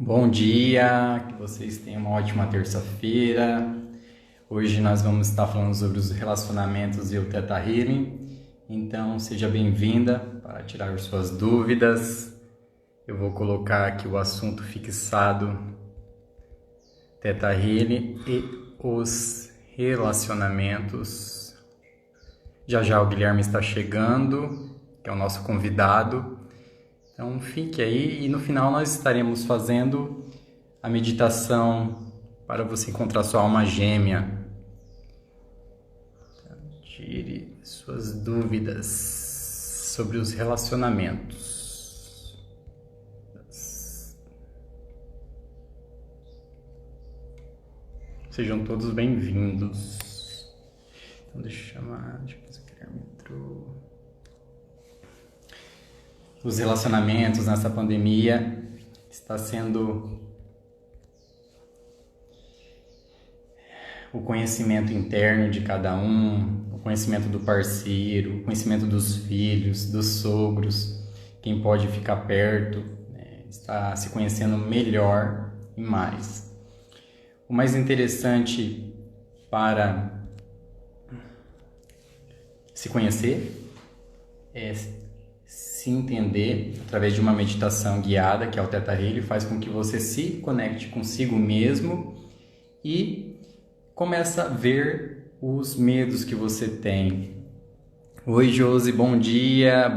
Bom dia, que vocês tenham uma ótima terça-feira. Hoje nós vamos estar falando sobre os relacionamentos e o Theta Healing. Então, seja bem-vinda para tirar suas dúvidas. Eu vou colocar aqui o assunto fixado, Theta Healing e os relacionamentos. Já já o Guilherme está chegando, que é o nosso convidado. Então fique aí e no final nós estaremos fazendo a meditação para você encontrar sua alma gêmea. Então, tire suas dúvidas sobre os relacionamentos. Sejam todos bem-vindos. Então deixa eu chamar, deixa eu ver se o Guilherme entrou. Os relacionamentos nessa pandemia está sendo o conhecimento interno de cada um, o conhecimento do parceiro, o conhecimento dos filhos, dos sogros, quem pode ficar perto, né? Está se conhecendo melhor e mais. O mais interessante para se conhecer é se entender através de uma meditação guiada, que é o Theta Healing, faz com que você se conecte consigo mesmo e começa a ver os medos que você tem. Oi, Josi, bom dia,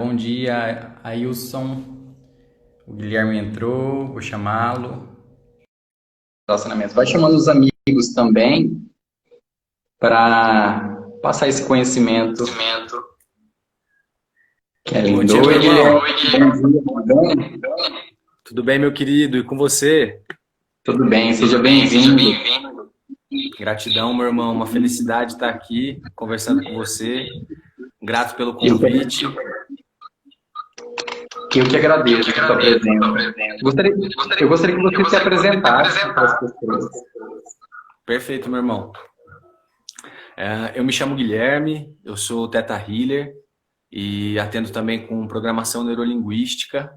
Ailson. O Guilherme entrou, vou chamá-lo. Relacionamento. Vai chamando os amigos também para passar esse conhecimento. Bom dia, meu irmão. Bom dia. Tudo bem, meu querido? E com você? Tudo bem, seja bem-vindo. Gratidão, meu irmão. Uma felicidade estar aqui conversando com você. Grato pelo convite. Eu que agradeço a sua presença. Eu gostaria que você se apresentasse para as pessoas. Perfeito, meu irmão. Eu me chamo Guilherme, eu sou Theta Healer e atendo também com programação neurolinguística.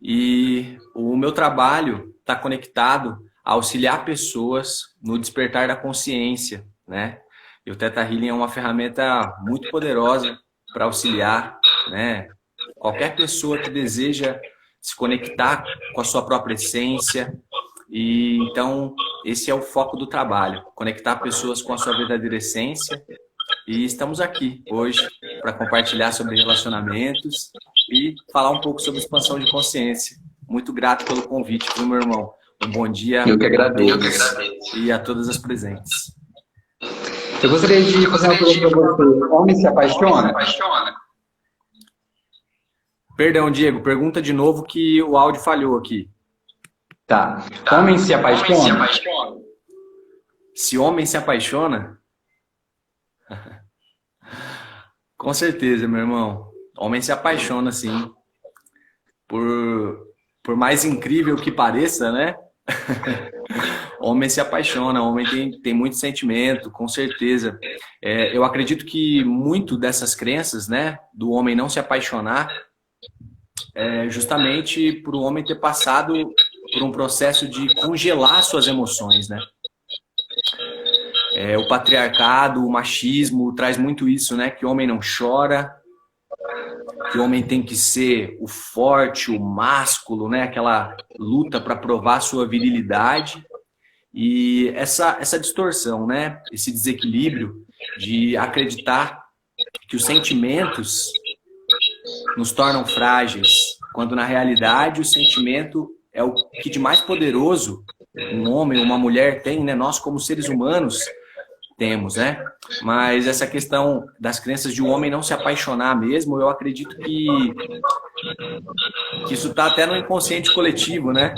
E o meu trabalho está conectado a auxiliar pessoas no despertar da consciência, né? E o Theta Healing é uma ferramenta muito poderosa para auxiliar, né? Qualquer pessoa que deseja se conectar com a sua própria essência. E então esse é o foco do trabalho, conectar pessoas com a sua verdadeira essência. E estamos aqui hoje para compartilhar sobre relacionamentos e falar um pouco sobre expansão de consciência. Muito grato pelo convite, viu, meu irmão? Um bom dia Eu que a agradeço. todos e a todas as presentes. Eu gostaria de fazer uma pergunta para você. Homem se apaixona? Perdão, Diego, pergunta de novo que o áudio falhou aqui. Tá. Homem se apaixona? Se homem se apaixona? Com certeza, meu irmão. Homem se apaixona, sim. Por mais incrível que pareça, né? Homem se apaixona, homem tem muito sentimento, com certeza. Eu acredito que muito dessas crenças, né, do homem não se apaixonar, é justamente por o homem ter passado por um processo de congelar suas emoções, né? O patriarcado, o machismo traz muito isso, né? Que o homem não chora, que o homem tem que ser o forte, o másculo, né? Aquela luta para provar sua virilidade. E essa distorção, né? Esse desequilíbrio de acreditar que os sentimentos nos tornam frágeis, quando na realidade o sentimento é o que de mais poderoso um homem ou uma mulher tem, né? Nós como seres humanos temos, né? Mas essa questão das crenças de um homem não se apaixonar mesmo, eu acredito que isso está até no inconsciente coletivo, né?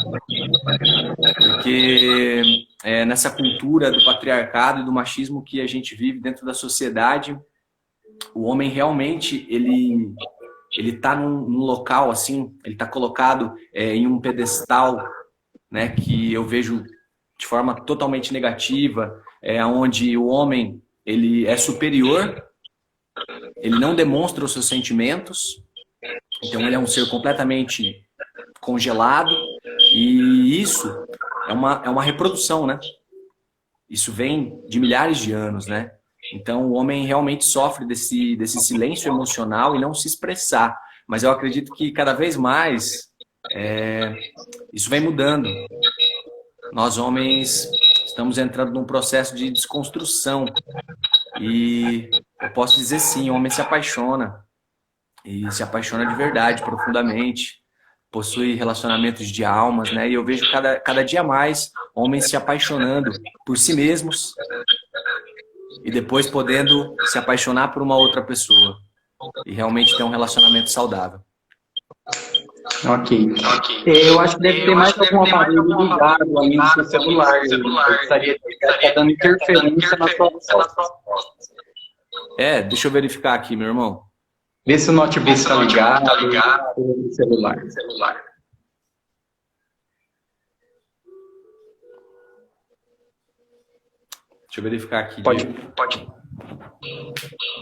Porque nessa cultura do patriarcado e do machismo que a gente vive dentro da sociedade, o homem realmente, ele está num local assim, ele está colocado em um pedestal, né, que eu vejo de forma totalmente negativa, onde o homem ele é superior, ele não demonstra os seus sentimentos, então ele é um ser completamente congelado, E isso é uma reprodução, né? Isso vem de milhares de anos, né? Então, o homem realmente sofre desse silêncio emocional e não se expressar. Mas eu acredito que cada vez mais isso vem mudando. Nós, homens, estamos entrando num processo de desconstrução. E eu posso dizer sim, o homem se apaixona. E se apaixona de verdade, profundamente. Possui relacionamentos de almas, né? E eu vejo cada dia mais homens se apaixonando por si mesmos e depois podendo se apaixonar por uma outra pessoa e realmente ter um relacionamento saudável. Ok. Eu acho que deve ter mais algum aparelho ligado aí no seu celular. Eu gostaria de estar dando interferência na sua voz. Deixa eu verificar aqui, meu irmão. Vê se o notebook está ligado no celular. Deixa eu verificar aqui. Pode.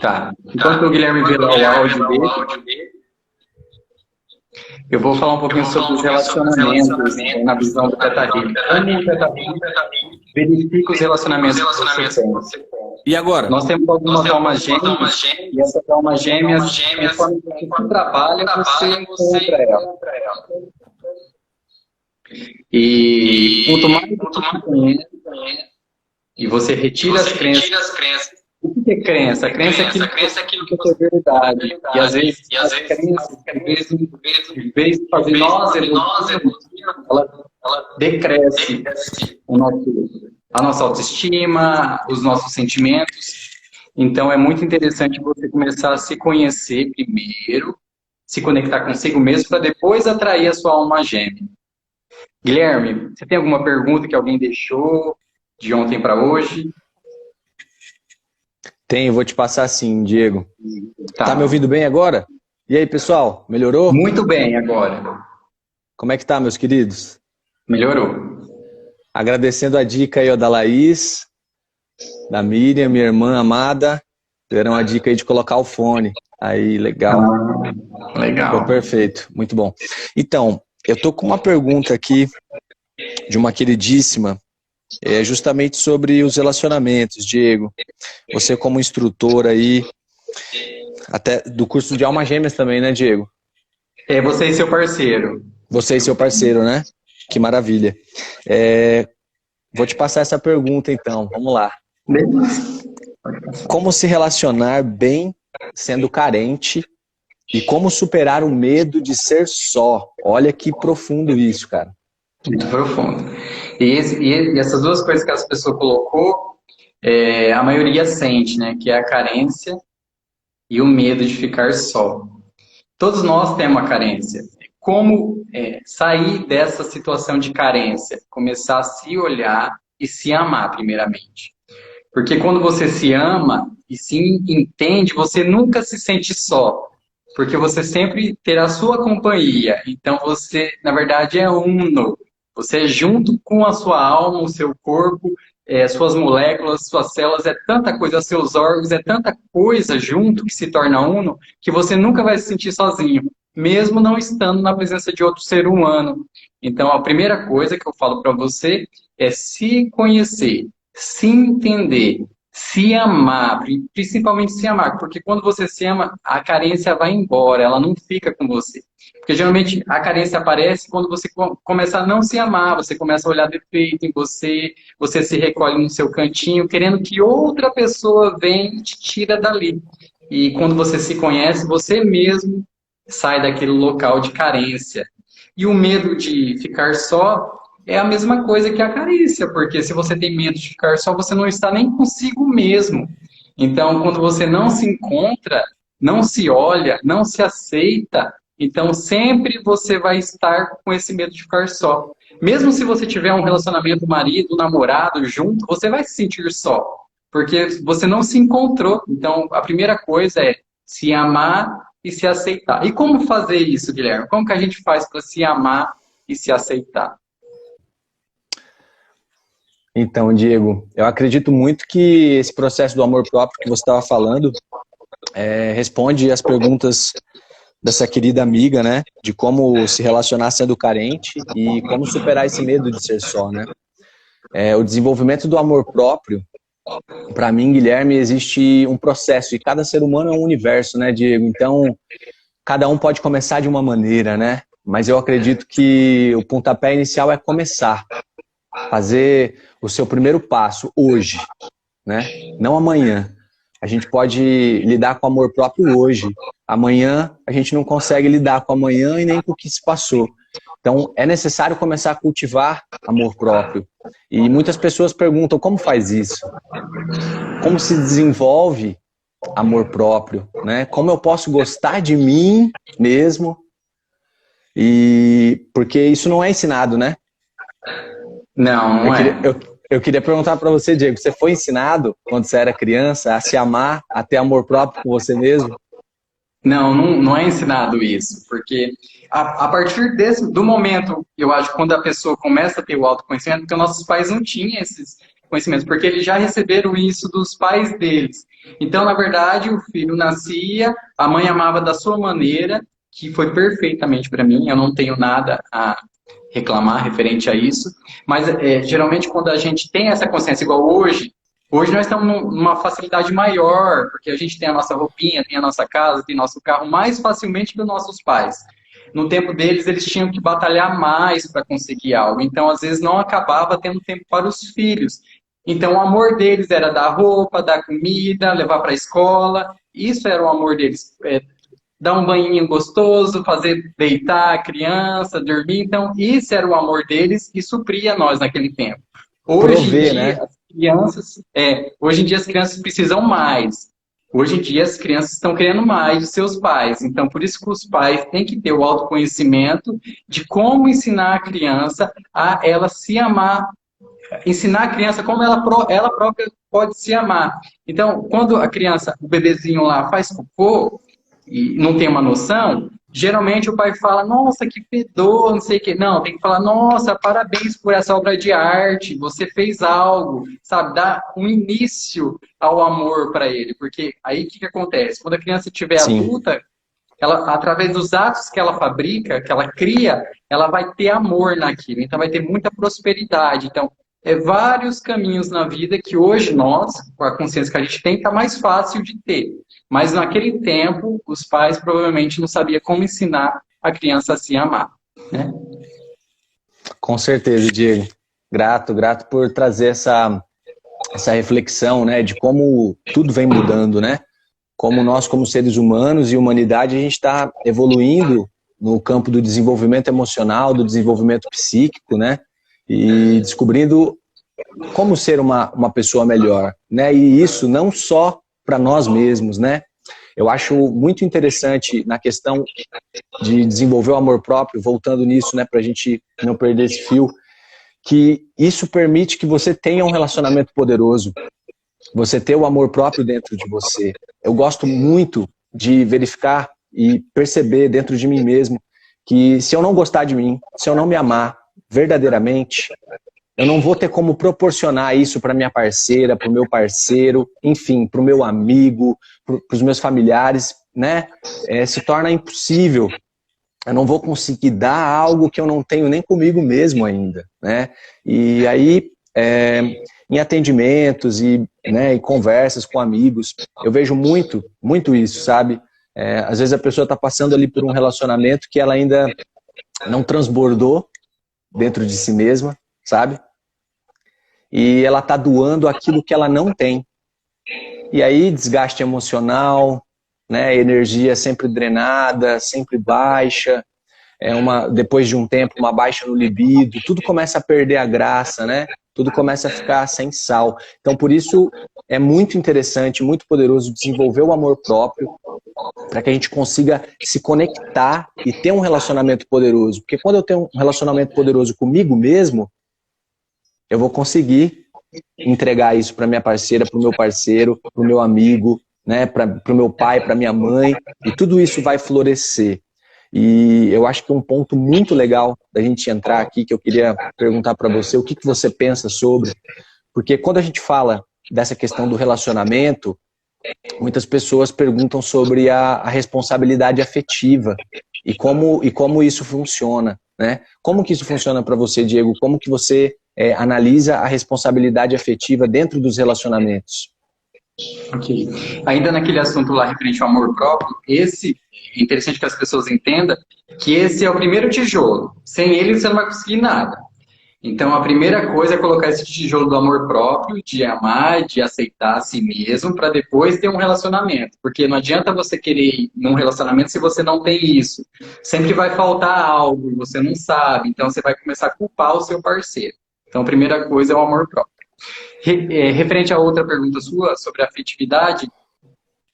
Tá. Enquanto o Guilherme vê lá o áudio dele, eu vou falar um pouquinho sobre os relacionamentos na visão do Theta Healing. Como o Theta Healing verifica os relacionamentos que você tem. E agora? Nós temos algumas almas gêmeas, e essas almas gêmeas, conforme você trabalha, você encontra ela. E quanto mais você conhece, e você retira as crenças. O que é crença? A crença é aquilo que é verdade. E às vezes as crenças, em vez de fazer nós evoluirmos, ela decresce a nossa autoestima, os nossos sentimentos. Então é muito interessante você começar a se conhecer primeiro, se conectar consigo mesmo, para depois atrair a sua alma gêmea. Guilherme, você tem alguma pergunta que alguém deixou de ontem para hoje? Tenho, vou te passar sim, Diego. Tá me ouvindo bem agora? E aí, pessoal, melhorou? Muito bem agora. Como é que tá, meus queridos? Melhorou. Agradecendo a dica aí, ó, da Laís, da Miriam, minha irmã amada. Deram a dica aí de colocar o fone. Aí, legal. Legal. Ficou perfeito, muito bom. Então, eu tô com uma pergunta aqui de uma queridíssima, justamente sobre os relacionamentos, Diego. Você como instrutor aí, até do curso de Almas Gêmeas também, né, Diego? Você e seu parceiro. Você e seu parceiro, né? Que maravilha. Vou te passar essa pergunta, então. Vamos lá. Como se relacionar bem sendo carente e como superar o medo de ser só? Olha que profundo isso, cara. Muito profundo. E essas duas coisas que essa pessoa colocou, a maioria sente, né? Que é a carência e o medo de ficar só. Todos nós temos uma carência. Como sair dessa situação de carência? Começar a se olhar e se amar, primeiramente. Porque quando você se ama e se entende, você nunca se sente só. Porque você sempre terá a sua companhia. Então você, na verdade, é uno. Você é junto com a sua alma, o seu corpo, suas moléculas, suas células, é tanta coisa, seus órgãos, é tanta coisa junto que se torna uno, que você nunca vai se sentir sozinho, mesmo não estando na presença de outro ser humano. Então, a primeira coisa que eu falo para você é se conhecer, se entender, se amar, principalmente se amar, porque quando você se ama, a carência vai embora, ela não fica com você. Porque geralmente a carência aparece quando você começa a não se amar, você começa a olhar defeito em você, você se recolhe no seu cantinho, querendo que outra pessoa venha e te tira dali. E quando você se conhece, você mesmo sai daquele local de carência. E o medo de ficar só é a mesma coisa que a carência, porque se você tem medo de ficar só, você não está nem consigo mesmo. Então, quando você não se encontra, não se olha, não se aceita, então sempre você vai estar com esse medo de ficar só. Mesmo se você tiver um relacionamento marido, namorado, junto, você vai se sentir só, porque você não se encontrou. Então, a primeira coisa é se amar e se aceitar. E como fazer isso, Guilherme? Como que a gente faz para se amar e se aceitar? Então, Diego, eu acredito muito que esse processo do amor próprio que você estava falando responde as perguntas dessa querida amiga, né? De como se relacionar sendo carente e como superar esse medo de ser só, né? O desenvolvimento do amor próprio, para mim, Guilherme, existe um processo e cada ser humano é um universo, né, Diego? Então, cada um pode começar de uma maneira, né? Mas eu acredito que o pontapé inicial é começar, fazer o seu primeiro passo hoje, né? Não amanhã. A gente pode lidar com o amor próprio hoje. Amanhã a gente não consegue lidar com amanhã e nem com o que se passou. Então é necessário começar a cultivar amor próprio. E muitas pessoas perguntam como faz isso? Como se desenvolve amor próprio, né? Como eu posso gostar de mim mesmo? E porque isso não é ensinado, né? Não é. Eu queria perguntar para você, Diego, você foi ensinado, quando você era criança, a se amar, a ter amor próprio com você mesmo? Não é ensinado isso, porque a partir do momento, eu acho, quando a pessoa começa a ter o autoconhecimento, porque nossos pais não tinham esses conhecimentos, porque eles já receberam isso dos pais deles. Então, na verdade, o filho nascia, a mãe amava da sua maneira, que foi perfeitamente para mim, eu não tenho nada a reclamar referente a isso, mas geralmente quando a gente tem essa consciência, igual hoje nós estamos numa facilidade maior, porque a gente tem a nossa roupinha, tem a nossa casa, tem nosso carro mais facilmente que os nossos pais. No tempo deles, eles tinham que batalhar mais para conseguir algo, então às vezes não acabava tendo tempo para os filhos. Então o amor deles era dar roupa, dar comida, levar para a escola, isso era o amor deles. Dar um banhinho gostoso, fazer deitar a criança, dormir. Então, isso era o amor deles e supria nós naquele tempo. Prover, né? Hoje em dia as crianças precisam mais. Hoje em dia as crianças estão querendo mais de seus pais. Então, por isso que os pais têm que ter o autoconhecimento de como ensinar a criança a ela se amar, ensinar a criança como ela própria pode se amar. Então, quando a criança, o bebezinho lá faz cocô, e não tem uma noção, geralmente o pai fala, nossa, que fedor, não sei o quê. Não, tem que falar, nossa, parabéns por essa obra de arte, você fez algo, sabe? Dá um início ao amor para ele, porque aí o que acontece? Quando a criança estiver adulta, ela, através dos atos que ela fabrica, que ela cria, ela vai ter amor naquilo, então vai ter muita prosperidade. Então, vários caminhos na vida que hoje nós, com a consciência que a gente tem, está mais fácil de ter. Mas naquele tempo, os pais provavelmente não sabiam como ensinar a criança a se amar, né? Com certeza, Diego. Grato por trazer essa reflexão, né, de como tudo vem mudando, né? Como nós, como seres humanos e humanidade, a gente está evoluindo no campo do desenvolvimento emocional, do desenvolvimento psíquico, né? E descobrindo como ser uma pessoa melhor, né? E isso não só para nós mesmos, né? Eu acho muito interessante na questão de desenvolver o amor próprio, voltando nisso, né, para a gente não perder esse fio, que isso permite que você tenha um relacionamento poderoso, você ter o amor próprio dentro de você. Eu gosto muito de verificar e perceber dentro de mim mesmo que se eu não gostar de mim, se eu não me amar verdadeiramente, eu não vou ter como proporcionar isso para minha parceira, para o meu parceiro, enfim, para o meu amigo, para os meus familiares, né? Se torna impossível. Eu não vou conseguir dar algo que eu não tenho nem comigo mesmo ainda, né? E aí, em atendimentos e conversas com amigos, eu vejo muito isso, sabe? Às vezes a pessoa está passando ali por um relacionamento que ela ainda não transbordou dentro de si mesma, sabe? E ela está doando aquilo que ela não tem. E aí, desgaste emocional, né? Energia sempre drenada, sempre baixa, depois de um tempo, uma baixa no libido, tudo começa a perder a graça, né? Tudo começa a ficar sem sal. Então, por isso, é muito interessante, muito poderoso desenvolver o amor próprio, para que a gente consiga se conectar e ter um relacionamento poderoso. Porque quando eu tenho um relacionamento poderoso comigo mesmo, eu vou conseguir entregar isso para minha parceira, para o meu parceiro, para o meu amigo, né, para o meu pai, para minha mãe, e tudo isso vai florescer. E eu acho que um ponto muito legal da gente entrar aqui, que eu queria perguntar para você, o que você pensa sobre, porque quando a gente fala dessa questão do relacionamento, muitas pessoas perguntam sobre a responsabilidade afetiva e como isso funciona, né? Como que isso funciona para você, Diego? Como que você analisa a responsabilidade afetiva dentro dos relacionamentos? Ok. Ainda naquele assunto lá referente ao amor próprio, é interessante que as pessoas entendam que esse é o primeiro tijolo. Sem ele você não vai conseguir nada. Então a primeira coisa é colocar esse tijolo do amor próprio, de amar, de aceitar a si mesmo, para depois ter um relacionamento. Porque não adianta você querer ir num relacionamento se você não tem isso. Sempre vai faltar algo, você não sabe. Então você vai começar a culpar o seu parceiro. Então a primeira coisa é o amor próprio. Referente a outra pergunta sua sobre a afetividade,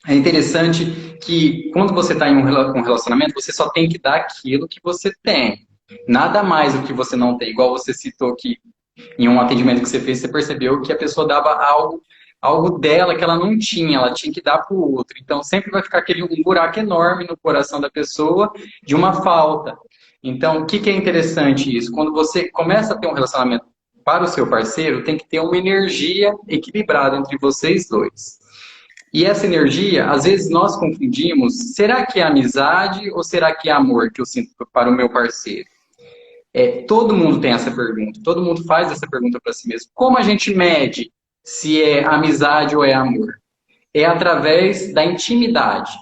é interessante que quando você está em um relacionamento, você só tem que dar aquilo que você tem. Nada mais do que você não tem. Igual você citou que em um atendimento que você fez, você percebeu que a pessoa dava algo dela que ela não tinha, ela tinha que dar para o outro. Então sempre vai ficar um buraco enorme no coração da pessoa de uma falta. Então, o que é interessante isso? Quando você começa a ter um relacionamento para o seu parceiro, tem que ter uma energia equilibrada entre vocês dois. E essa energia, às vezes nós confundimos, será que é amizade ou será que é amor que eu sinto para o meu parceiro? Todo mundo tem essa pergunta, todo mundo faz essa pergunta para si mesmo. Como a gente mede se é amizade ou é amor? É através da intimidade.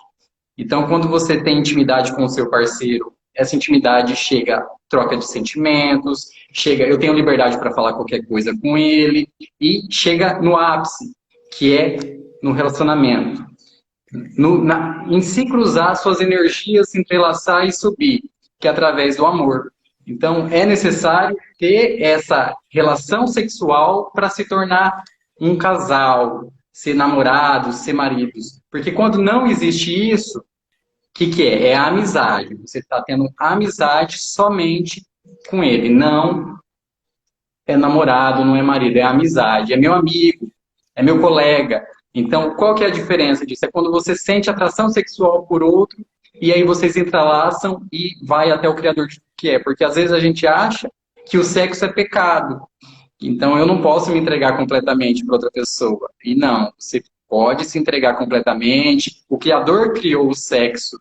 Então, quando você tem intimidade com o seu parceiro, essa intimidade chega a troca de sentimentos, eu tenho liberdade para falar qualquer coisa com ele, e chega no ápice, que é no relacionamento. Em se cruzar suas energias, se entrelaçar e subir, que é através do amor. Então, é necessário ter essa relação sexual para se tornar um casal, ser namorados, ser maridos. Porque quando não existe isso, o que é? É a amizade. Você está tendo amizade somente com ele. Não é namorado, não é marido, é amizade. É meu amigo, é meu colega. Então, qual que é a diferença disso? É quando você sente atração sexual por outro e aí vocês entrelaçam e vai até o Criador de tudo que é. Porque às vezes a gente acha que o sexo é pecado. Então, eu não posso me entregar completamente para outra pessoa. E não, você pode se entregar completamente. O Criador criou o sexo.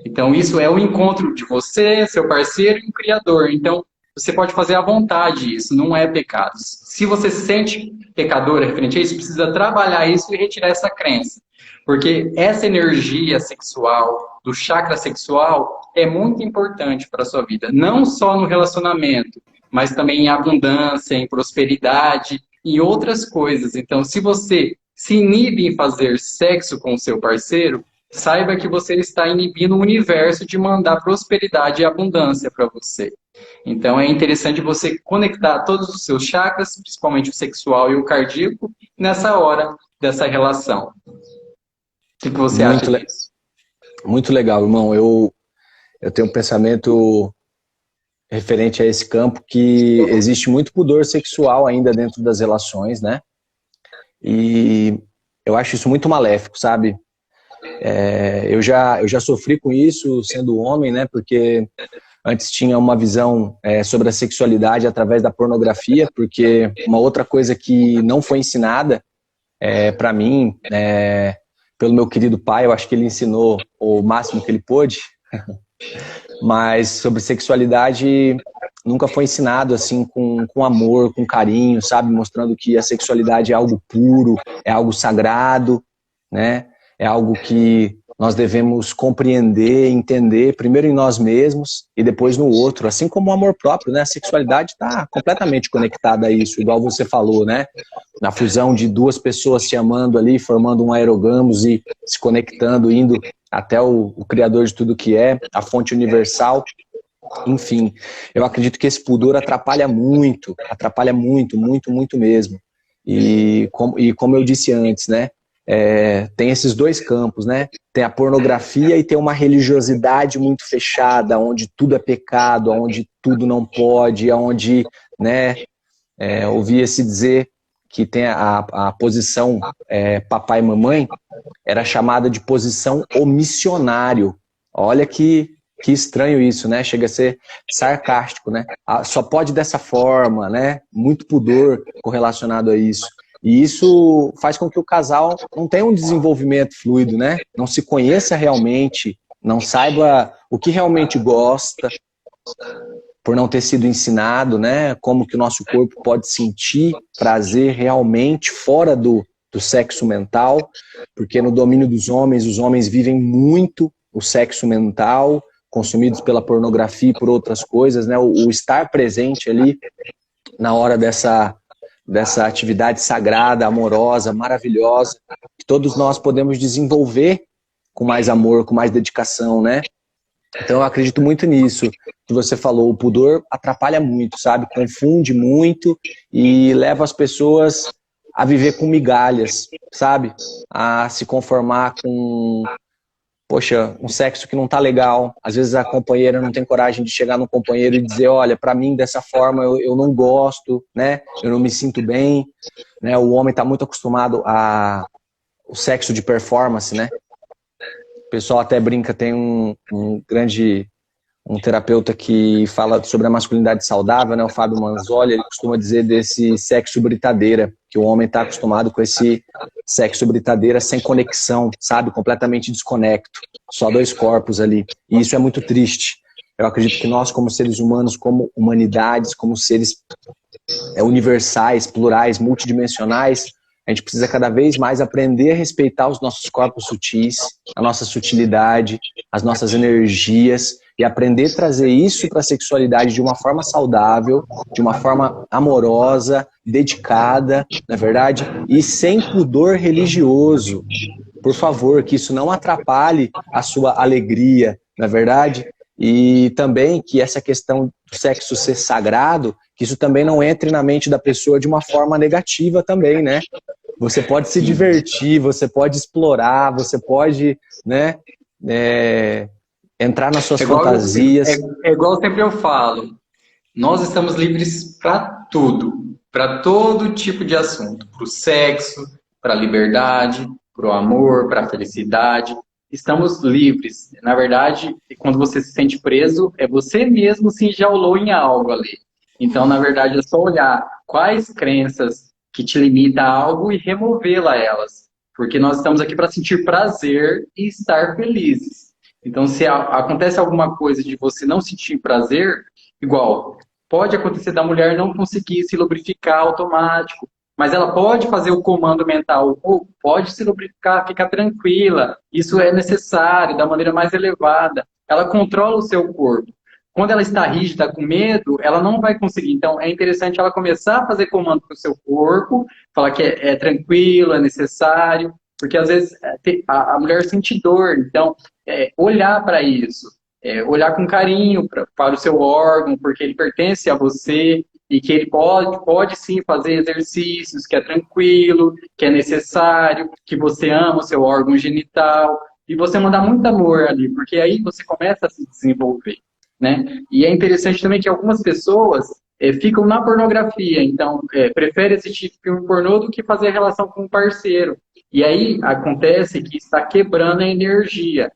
Então, isso é o encontro de você, seu parceiro e o Criador. Então, você pode fazer à vontade isso, não é pecado. Se você se sente pecador referente a isso, precisa trabalhar isso e retirar essa crença. Porque essa energia sexual, do chakra sexual, é muito importante para a sua vida. Não só no relacionamento, mas também em abundância, em prosperidade, em outras coisas. Então, se você se inibe em fazer sexo com o seu parceiro, saiba que você está inibindo o universo de mandar prosperidade e abundância para você. Então, é interessante você conectar todos os seus chakras, principalmente o sexual e o cardíaco, nessa hora dessa relação. O que você acha disso? Muito legal, irmão. Eu tenho um pensamento referente a esse campo que existe muito pudor sexual ainda dentro das relações, né? E eu acho isso muito maléfico, sabe? Eu já sofri com isso sendo homem, né? Porque antes tinha uma visão sobre a sexualidade através da pornografia, porque uma outra coisa que não foi ensinada para mim, pelo meu querido pai, eu acho que ele ensinou o máximo que ele pôde, mas sobre sexualidade nunca foi ensinado assim com amor, com carinho, sabe? Mostrando que a sexualidade é algo puro, é algo sagrado, né? É algo que nós devemos compreender, entender, primeiro em nós mesmos e depois no outro, assim como o amor próprio, né? A sexualidade está completamente conectada a isso, igual você falou, né? Na fusão de duas pessoas se amando ali, formando um aerogamos e se conectando, indo até o Criador de tudo que é, a fonte universal. Enfim, eu acredito que esse pudor atrapalha muito, muito, muito mesmo. E como eu disse antes, né? Tem esses dois campos, né? Tem a pornografia e tem uma religiosidade muito fechada, onde tudo é pecado, onde tudo não pode, onde, né? Ouvia-se dizer que tem a posição papai e mamãe, era chamada de posição omissionário. Olha que estranho isso, né? Chega a ser sarcástico, né? Só pode dessa forma, né? Muito pudor correlacionado a isso. E isso faz com que o casal não tenha um desenvolvimento fluido, né? Não se conheça realmente, não saiba o que realmente gosta, por não ter sido ensinado, né? Como que o nosso corpo pode sentir prazer realmente fora do sexo mental, porque no domínio dos homens, os homens vivem muito o sexo mental, consumidos pela pornografia e por outras coisas, né? O estar presente ali na hora dessa atividade sagrada, amorosa, maravilhosa, que todos nós podemos desenvolver com mais amor, com mais dedicação, né? Então eu acredito muito nisso que você falou. O pudor atrapalha muito, sabe? Confunde muito e leva as pessoas a viver com migalhas, sabe? A se conformar com, poxa, um sexo que não tá legal. Às vezes a companheira não tem coragem de chegar no companheiro e dizer, olha, pra mim dessa forma eu não gosto, né? Eu não me sinto bem, né? O homem tá muito acostumado o sexo de performance, né? O pessoal até brinca, tem um terapeuta que fala sobre a masculinidade saudável, né? O Fábio Manzoli, ele costuma dizer desse sexo britadeira, que o homem está acostumado com esse sexo britadeira sem conexão, sabe? Completamente desconecto. Só dois corpos ali. E isso é muito triste. Eu acredito que nós, como seres humanos, como humanidades, como seres universais, plurais, multidimensionais, a gente precisa cada vez mais aprender a respeitar os nossos corpos sutis, a nossa sutilidade, as nossas energias, e aprender a trazer isso para a sexualidade de uma forma saudável, de uma forma amorosa, dedicada, na verdade, e sem pudor religioso. Por favor, que isso não atrapalhe a sua alegria, na verdade, e também que essa questão do sexo ser sagrado, que isso também não entre na mente da pessoa de uma forma negativa também, né? Você pode se divertir, você pode explorar, você pode, né, entrar nas suas fantasias. É igual sempre eu falo, nós estamos livres para tudo, para todo tipo de assunto, para o sexo, para a liberdade, para o amor, para a felicidade. Estamos livres. Na verdade, quando você se sente preso, é você mesmo se enjaulou em algo ali. Então, na verdade, é só olhar quais crenças que te limitam a algo e removê-la elas. Porque nós estamos aqui para sentir prazer e estar felizes. Então, se acontece alguma coisa de você não sentir prazer, igual, pode acontecer da mulher não conseguir se lubrificar automático, mas ela pode fazer o comando mental, pode se lubrificar, ficar tranquila, isso é necessário, da maneira mais elevada. Ela controla o seu corpo. Quando ela está rígida, com medo, ela não vai conseguir. Então, é interessante ela começar a fazer comando para o seu corpo, falar que é tranquilo, é necessário, porque às vezes a mulher sente dor. Então, olhar para isso, olhar com carinho para o seu órgão, porque ele pertence a você e que ele pode sim fazer exercícios, que é tranquilo, que é necessário, que você ama o seu órgão genital, e você mandar muito amor ali, porque aí você começa a se desenvolver, né? E é interessante também que algumas pessoas ficam na pornografia, então preferem assistir filme pornô do que fazer relação com um parceiro. E aí acontece que está quebrando a energia.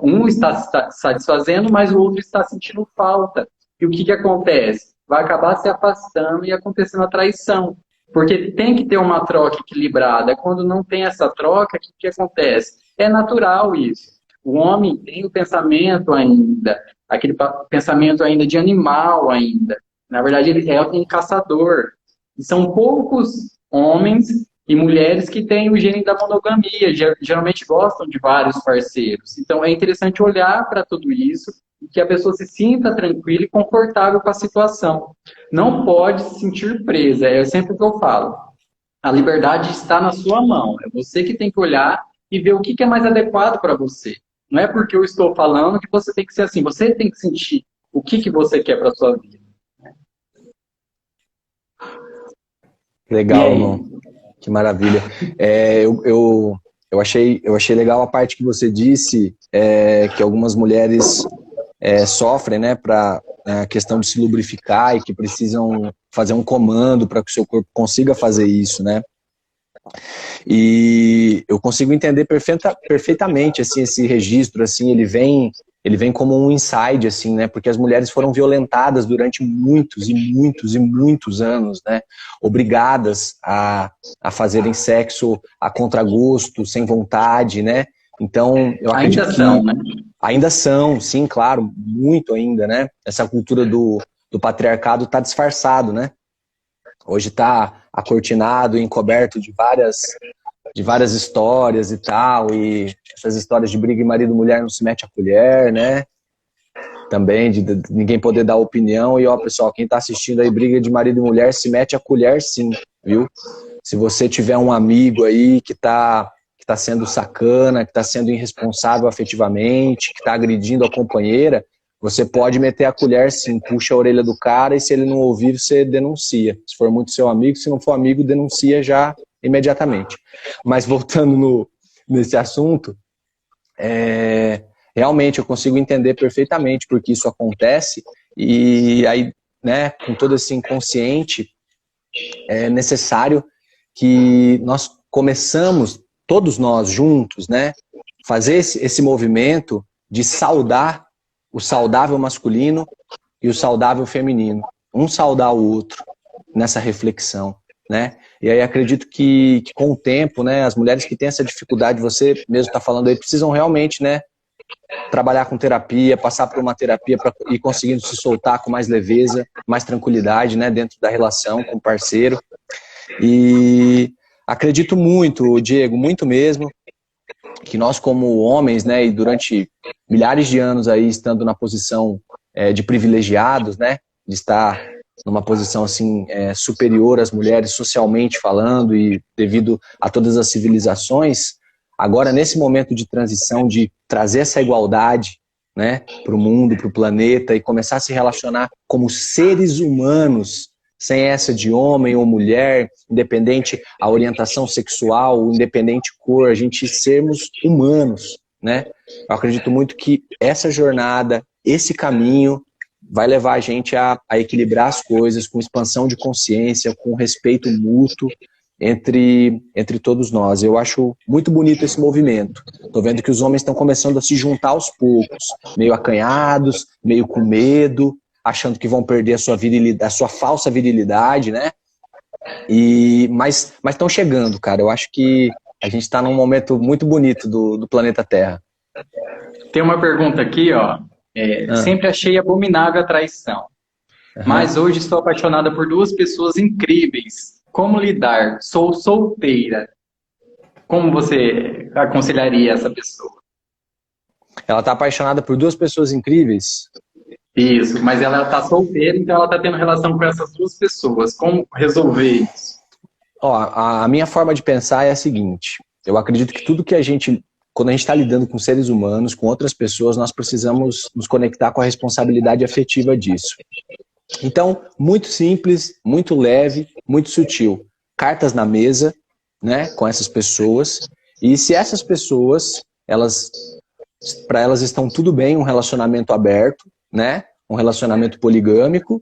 Um está satisfazendo, mas o outro está sentindo falta. E o que acontece? Vai acabar se afastando e acontecendo a traição. Porque tem que ter uma troca equilibrada. Quando não tem essa troca, o que acontece? É natural isso. O homem tem o pensamento ainda, aquele pensamento ainda de animal ainda. Na verdade, ele é um caçador. E são poucos homens e mulheres que têm o gene da monogamia, geralmente gostam de vários parceiros. Então, é interessante olhar para tudo isso e que a pessoa se sinta tranquila e confortável com a situação. Não pode se sentir presa, é sempre o que eu falo. A liberdade está na sua mão, é você que tem que olhar e ver o que é mais adequado para você. Não é porque eu estou falando que você tem que ser assim, você tem que sentir o que você quer para a sua vida. Legal, irmão. Que maravilha. Eu achei legal a parte que você disse, que algumas mulheres sofrem, né, para a questão de se lubrificar e que precisam fazer um comando para que o seu corpo consiga fazer isso, né? E eu consigo entender perfeitamente assim, esse registro, assim, ele vem ele vem como um insight, assim, né? Porque as mulheres foram violentadas durante muitos e muitos e muitos anos, né? Obrigadas a fazerem sexo a contragosto, sem vontade, né? Então, eu acredito Ainda são, né? ainda são, sim, claro, muito ainda, né? Essa cultura do patriarcado está disfarçado, né? Hoje está acortinado e encoberto de várias histórias e tal, e essas histórias de briga e marido e mulher não se mete a colher, né? Também de ninguém poder dar opinião. E ó, pessoal, quem tá assistindo aí briga de marido e mulher, se mete a colher sim, viu? Se você tiver um amigo aí que tá sendo sacana, que tá sendo irresponsável afetivamente, que tá agredindo a companheira, você pode meter a colher sim, puxa a orelha do cara, e se ele não ouvir, você denuncia. Se for muito seu amigo, se não for amigo, denuncia já imediatamente. Mas voltando nesse assunto, realmente eu consigo entender perfeitamente porque isso acontece, e aí, né, com todo esse inconsciente, é necessário que nós começamos, todos nós juntos, né, fazer esse movimento de saudar o saudável masculino e o saudável feminino, um saudar o outro nessa reflexão, né? E aí acredito que com o tempo, né, as mulheres que têm essa dificuldade, você mesmo está falando aí, precisam realmente, né, trabalhar com terapia, passar por uma terapia para ir conseguindo se soltar com mais leveza, mais tranquilidade, né, dentro da relação com o parceiro. E acredito muito, Diego, muito mesmo, que nós como homens, né, e durante milhares de anos aí estando na posição de privilegiados, né, de estar numa posição assim superior às mulheres socialmente falando e devido a todas as civilizações, agora nesse momento de transição de trazer essa igualdade, né, para o mundo, para o planeta e começar a se relacionar como seres humanos, sem essa de homem ou mulher, independente a orientação sexual, independente cor, a gente sermos humanos, né? Eu acredito muito que essa jornada, esse caminho, vai levar a gente a equilibrar as coisas com expansão de consciência, com respeito mútuo entre todos nós. Eu acho muito bonito esse movimento. Estou vendo que os homens estão começando a se juntar aos poucos, meio acanhados, meio com medo, achando que vão perder a sua virilidade, a sua falsa virilidade, né? Mas estão chegando, cara. Eu acho que a gente está num momento muito bonito do planeta Terra. Tem uma pergunta aqui, ó. Sempre achei abominável a traição, mas hoje estou apaixonada por duas pessoas incríveis. Como lidar? Sou solteira. Como você aconselharia essa pessoa? Ela está apaixonada por duas pessoas incríveis? Isso, mas ela está solteira, então ela está tendo relação com essas duas pessoas. Como resolver isso? Ó, a minha forma de pensar é a seguinte. Eu acredito que tudo que quando a gente está lidando com seres humanos, com outras pessoas, nós precisamos nos conectar com a responsabilidade afetiva disso. Então, muito simples, muito leve, muito sutil. Cartas na mesa, né, com essas pessoas. E se essas pessoas, para elas estão tudo bem, um relacionamento aberto, né, um relacionamento poligâmico,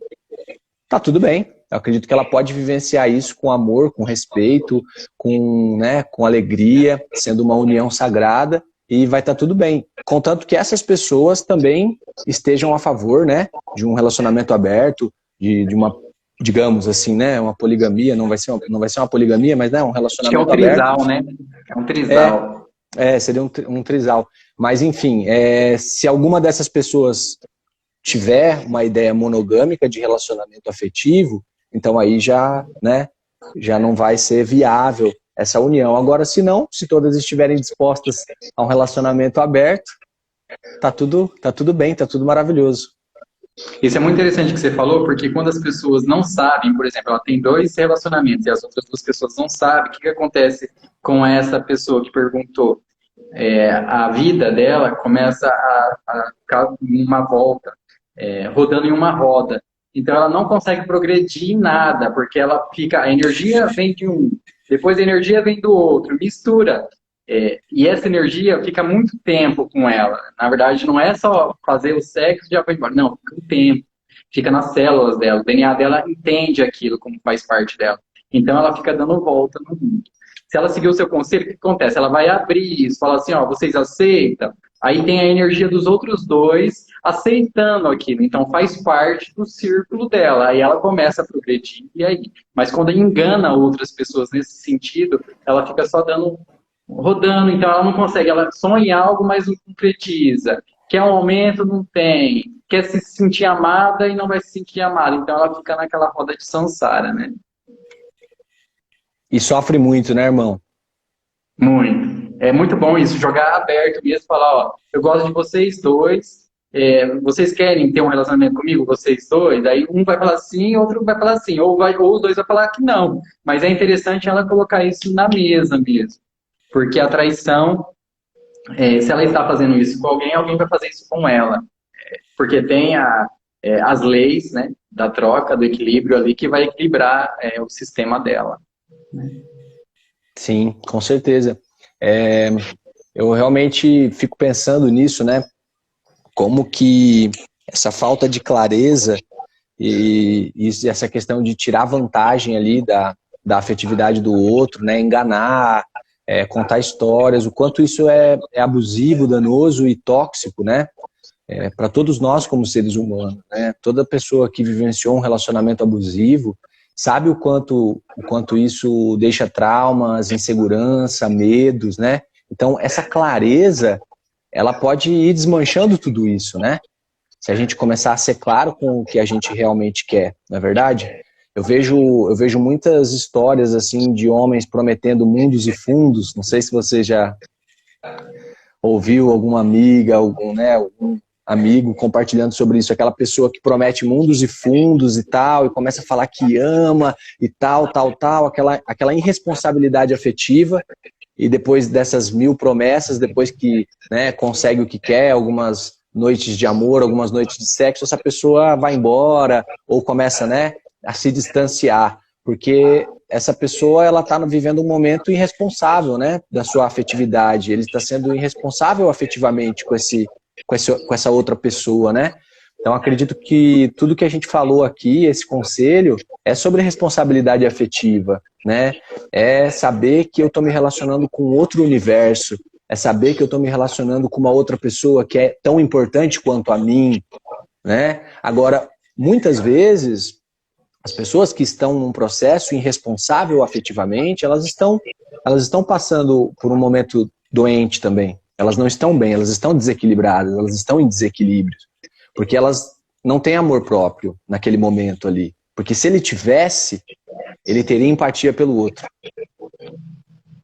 tá tudo bem. Eu acredito que ela pode vivenciar isso com amor, com respeito, com alegria, sendo uma união sagrada, e vai estar tudo bem. Contanto que essas pessoas também estejam a favor, né, de um relacionamento aberto, de uma, digamos assim, né, uma poligamia, não vai ser uma poligamia, mas né, um relacionamento aberto. Acho que é um trisal, aberto. né? É um trisal. Seria um trisal. Mas enfim, se alguma dessas pessoas tiver uma ideia monogâmica de relacionamento afetivo, então aí já não vai ser viável essa união. Agora, se todas estiverem dispostas a um relacionamento aberto, tá tudo bem, tá tudo maravilhoso. Isso é muito interessante que você falou, porque quando as pessoas não sabem, por exemplo, ela tem 2 relacionamentos e as outras 2 pessoas não sabem, o que acontece com essa pessoa que perguntou? A vida dela começa a ficar em uma volta, rodando em uma roda. Então ela não consegue progredir em nada, porque ela fica, a energia vem de um, depois a energia vem do outro, mistura. E essa energia fica muito tempo com ela. Na verdade, não é só fazer o sexo e já foi embora. Não, fica um tempo. Fica nas células dela. O DNA dela entende aquilo como faz parte dela. Então ela fica dando volta no mundo. Se ela seguir o seu conselho, o que acontece? Ela vai abrir isso, fala assim, ó, vocês aceitam? Aí tem a energia dos outros dois aceitando aquilo, então faz parte do círculo dela, aí ela começa a progredir, e aí? Mas quando engana outras pessoas nesse sentido, ela fica só rodando, então ela não consegue, ela sonha em algo, mas não concretiza. Quer um aumento, não tem. Quer se sentir amada e não vai se sentir amada, então ela fica naquela roda de samsara, né? E sofre muito, né, irmão? Muito. É muito bom isso, jogar aberto mesmo, falar, ó, eu gosto de vocês dois, vocês querem ter um relacionamento comigo, vocês dois? Aí um vai falar sim, outro vai falar sim, ou os dois vai falar que não. Mas é interessante ela colocar isso na mesa mesmo, porque a traição, se ela está fazendo isso com alguém, alguém vai fazer isso com ela. Porque tem as leis, né, da troca, do equilíbrio ali, que vai equilibrar o sistema dela. Sim, com certeza. Eu realmente fico pensando nisso, né? Como que essa falta de clareza e essa questão de tirar vantagem ali da afetividade do outro, né? Enganar, contar histórias, o quanto isso é abusivo, danoso e tóxico, né? Para todos nós como seres humanos, né? Toda pessoa que vivenciou um relacionamento abusivo sabe o quanto isso deixa traumas, insegurança, medos, né? Então, essa clareza, ela pode ir desmanchando tudo isso, né? Se a gente começar a ser claro com o que a gente realmente quer, não é verdade? Eu vejo muitas histórias, assim, de homens prometendo mundos e fundos. Não sei se você já ouviu alguma amiga, algum amigo compartilhando sobre isso, aquela pessoa que promete mundos e fundos e tal, e começa a falar que ama e tal, aquela irresponsabilidade afetiva, e depois dessas 1000 promessas, depois que, né, consegue o que quer, algumas noites de amor, algumas noites de sexo, essa pessoa vai embora, ou começa, né, a se distanciar, porque essa pessoa, ela está vivendo um momento irresponsável, né, da sua afetividade, ele está sendo irresponsável afetivamente com essa outra pessoa, né? Então, acredito que tudo que a gente falou aqui, esse conselho, é sobre responsabilidade afetiva, né? É saber que eu estou me relacionando com outro universo, é saber que eu estou me relacionando com uma outra pessoa que é tão importante quanto a mim, né? Agora, muitas vezes, as pessoas que estão num processo irresponsável afetivamente, elas estão passando por um momento doente também. Elas não estão bem, elas estão desequilibradas, elas estão em desequilíbrio. Porque elas não têm amor próprio naquele momento ali. Porque se ele tivesse, ele teria empatia pelo outro.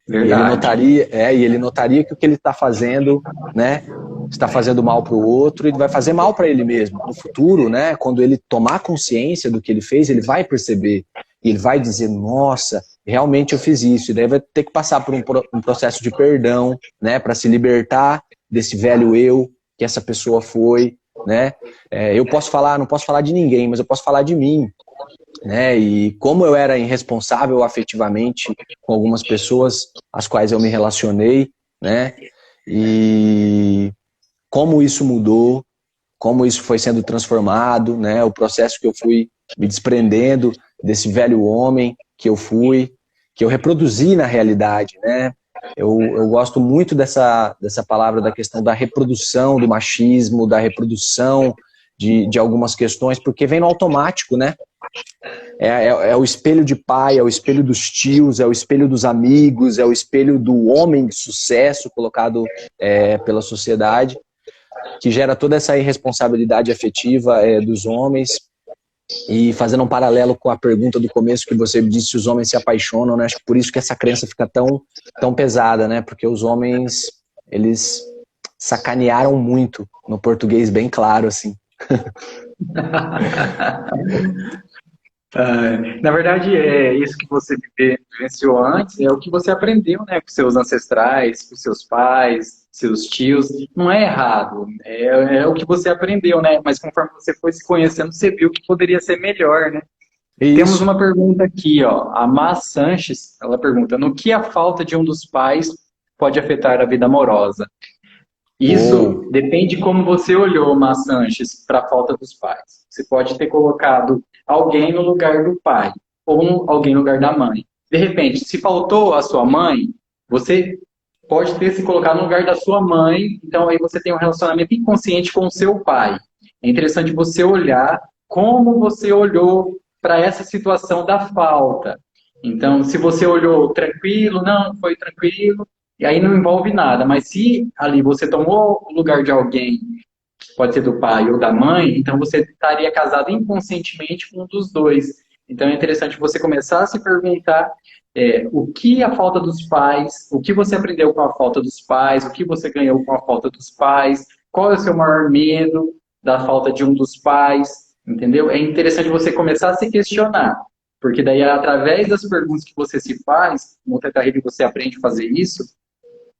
Verdade. E ele notaria que o que ele está fazendo, né, está fazendo mal para o outro e vai fazer mal para ele mesmo. No futuro, né, quando ele tomar consciência do que ele fez, ele vai perceber. E ele vai dizer, nossa, realmente eu fiz isso. E daí vai ter que passar por um processo de perdão, né, para se libertar desse velho eu que essa pessoa foi, né. Eu não posso falar de ninguém, mas eu posso falar de mim, né, e como eu era irresponsável afetivamente com algumas pessoas às quais eu me relacionei, né, e como isso mudou, como isso foi sendo transformado, né, o processo que eu fui me desprendendo desse velho homem que eu reproduzi na realidade, né. Eu gosto muito dessa palavra, da questão da reprodução do machismo, da reprodução de algumas questões, porque vem no automático, né. É o espelho de pai, é o espelho dos tios, é o espelho dos amigos, é o espelho do homem de sucesso colocado pela sociedade, que gera toda essa irresponsabilidade afetiva dos homens. E fazendo um paralelo com a pergunta do começo que você disse, se os homens se apaixonam, né? Acho que por isso que essa crença fica tão pesada, né? Porque os homens, eles sacanearam muito, no português bem claro, assim. Na verdade, isso que você vivenciou antes é o que você aprendeu, né, com seus ancestrais, com seus pais, seus tios. Não é errado, é o que você aprendeu, né? Mas conforme você foi se conhecendo, você viu que poderia ser melhor, né? Temos uma pergunta aqui, ó. A Má Sanches, ela pergunta: no que a falta de um dos pais pode afetar a vida amorosa? Isso depende de como você olhou, Má Sanches, para a falta dos pais. Você pode ter colocado alguém no lugar do pai, ou alguém no lugar da mãe. de repente, se faltou a sua mãe, você pode ter se colocado no lugar da sua mãe, então aí você tem um relacionamento inconsciente com o seu pai. É interessante você olhar como você olhou para essa situação da falta. Então, se você olhou tranquilo, não, foi tranquilo, e aí não envolve nada. Mas se ali você tomou o lugar de alguém, pode ser do pai ou da mãe, então você estaria casado inconscientemente com um dos dois. Então é interessante você começar a se perguntar o que a falta dos pais, o que você aprendeu com a falta dos pais, o que você ganhou com a falta dos pais, qual é o seu maior medo da falta de um dos pais, entendeu? É interessante você começar a se questionar, porque daí através das perguntas que você se faz, no Teta Healing você aprende a fazer isso,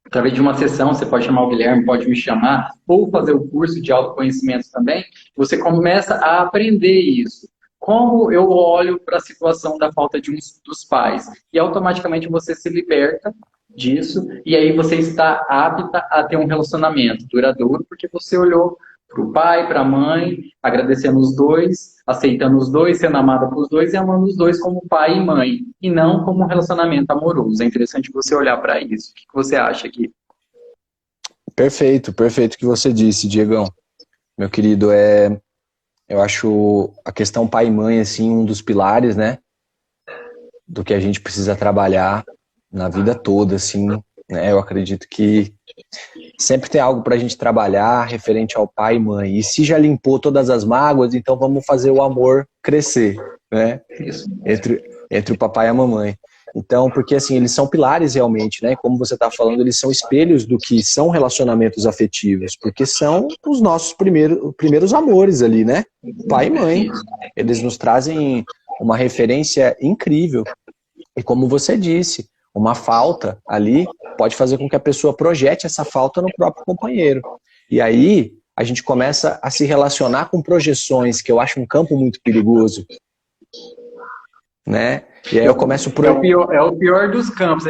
através de uma sessão, você pode chamar o Guilherme, pode me chamar, ou fazer o curso de autoconhecimento também, você começa a aprender isso. Como eu olho para a situação da falta de um dos pais? E automaticamente você se liberta disso, e aí você está apta a ter um relacionamento duradouro, porque você olhou para o pai, para a mãe, agradecendo os dois, aceitando os dois, sendo amada pelos dois e amando os dois como pai e mãe, e não como um relacionamento amoroso. É interessante você olhar para isso. O que você acha aqui? Perfeito, perfeito o que você disse, Diegão. Meu querido, eu acho a questão pai e mãe, assim, um dos pilares, né, do que a gente precisa trabalhar na vida toda, assim, né, eu acredito que sempre tem algo pra gente trabalhar referente ao pai e mãe, e se já limpou todas as mágoas, então vamos fazer o amor crescer, né, Isso. entre o papai e a mamãe. Então, porque assim, eles são pilares realmente, né? Como você está falando, eles são espelhos do que são relacionamentos afetivos, porque são os nossos primeiros amores ali, né? Pai e mãe. Eles nos trazem uma referência incrível. E como você disse, uma falta ali pode fazer com que a pessoa projete essa falta no próprio companheiro. E aí, a gente começa a se relacionar com projeções, que eu acho um campo muito perigoso, né? E aí eu começo por... É o pior dos campos.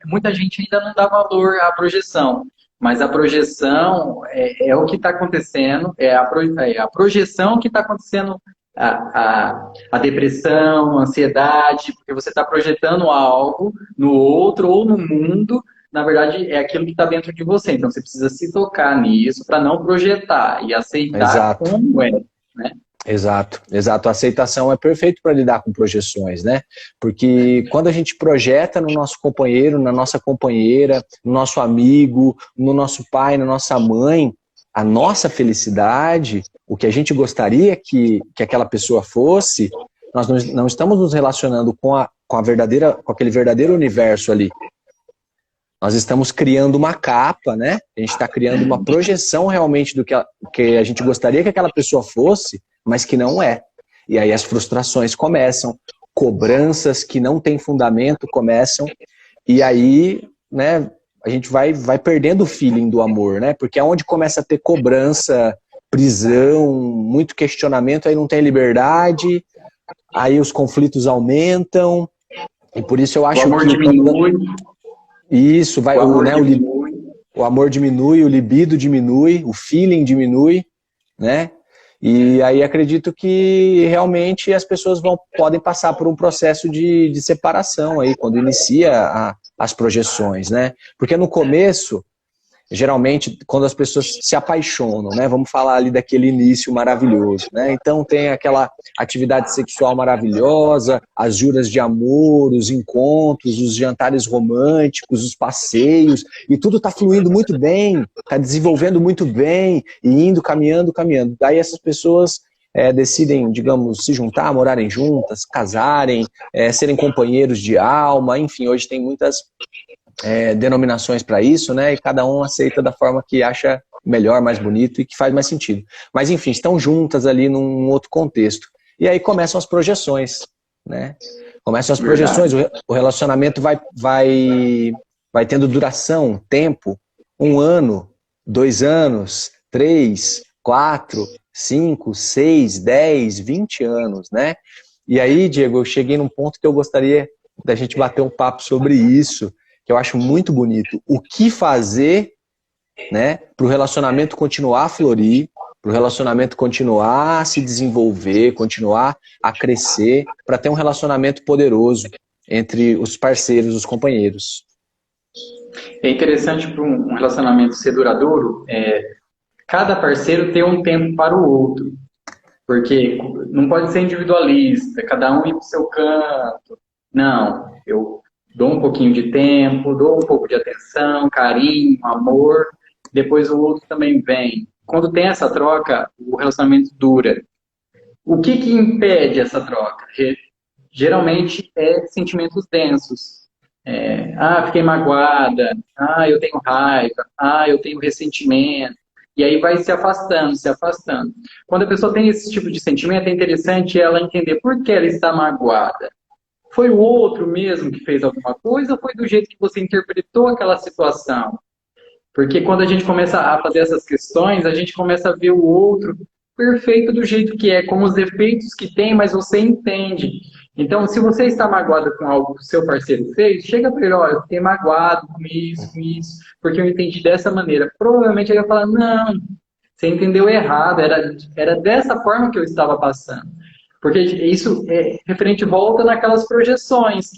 Muita gente ainda não dá valor à projeção. Mas a projeção é o que está acontecendo, é a projeção que está acontecendo, a depressão, a ansiedade, porque você está projetando algo no outro ou no mundo, na verdade é aquilo que está dentro de você. Então você precisa se tocar nisso para não projetar e aceitar Exato. como é, né? Exato, exato. A aceitação é perfeito para lidar com projeções, né? Porque quando a gente projeta no nosso companheiro, na nossa companheira, no nosso amigo, no nosso pai, na nossa mãe, a nossa felicidade, o que a gente gostaria que aquela pessoa fosse, nós não estamos nos relacionando com aquele verdadeiro universo ali. Nós estamos criando uma capa, né? A gente está criando uma projeção realmente do que a gente gostaria que aquela pessoa fosse, mas que não é. E aí as frustrações começam, cobranças que não têm fundamento começam, e aí, né, a gente vai perdendo o feeling do amor, né? Porque é onde começa a ter cobrança, prisão, muito questionamento, aí não tem liberdade, aí os conflitos aumentam, e por isso eu acho que... O amor diminui. Isso, vai, o amor diminui, o libido diminui, o feeling diminui, né? E aí acredito que realmente as pessoas podem passar por um processo de separação aí, quando inicia as projeções, né? Porque no começo, geralmente, quando as pessoas se apaixonam, né? Vamos falar ali daquele início maravilhoso, né? Então tem aquela atividade sexual maravilhosa, as juras de amor, os encontros, os jantares românticos, os passeios, e tudo está fluindo muito bem, está desenvolvendo muito bem, e indo, caminhando. Daí essas pessoas decidem, digamos, se juntar, morarem juntas, casarem, serem companheiros de alma, enfim, hoje tem muitas... denominações para isso, né? E cada um aceita da forma que acha melhor, mais bonito e que faz mais sentido. Mas enfim, estão juntas ali num outro contexto. E aí começam as projeções, né? Começam as projeções, o relacionamento vai tendo duração, tempo, 1 ano, 2 anos, 3, 4, 5, 6, 10, 20 anos, né? E aí, Diego, eu cheguei num ponto que eu gostaria da gente bater um papo sobre isso, que eu acho muito bonito. O que fazer, né, para o relacionamento continuar a florir, para o relacionamento continuar a se desenvolver, continuar a crescer, para ter um relacionamento poderoso. entre os parceiros, os companheiros. É interessante para um relacionamento ser duradouro, cada parceiro ter um tempo para o outro. Porque não pode ser individualista, cada um ir para o seu canto. Não, eu dou um pouquinho de tempo, dou um pouco de atenção, carinho, amor, depois o outro também vem. Quando tem essa troca, o relacionamento dura. O que impede essa troca? Geralmente é sentimentos densos. Fiquei magoada, eu tenho raiva, eu tenho ressentimento. E aí vai se afastando, se afastando. Quando a pessoa tem esse tipo de sentimento, é interessante ela entender por que ela está magoada. Foi o outro mesmo que fez alguma coisa ou foi do jeito que você interpretou aquela situação? Porque quando a gente começa a fazer essas questões, a gente começa a ver o outro perfeito do jeito que é, com os defeitos que tem, mas você entende. Então, se você está magoado com algo que o seu parceiro fez, chega para ele, olha, eu fiquei magoado com isso, porque eu entendi dessa maneira. Provavelmente ele vai falar, não, você entendeu errado, era dessa forma que eu estava passando. Porque isso é referente volta naquelas projeções.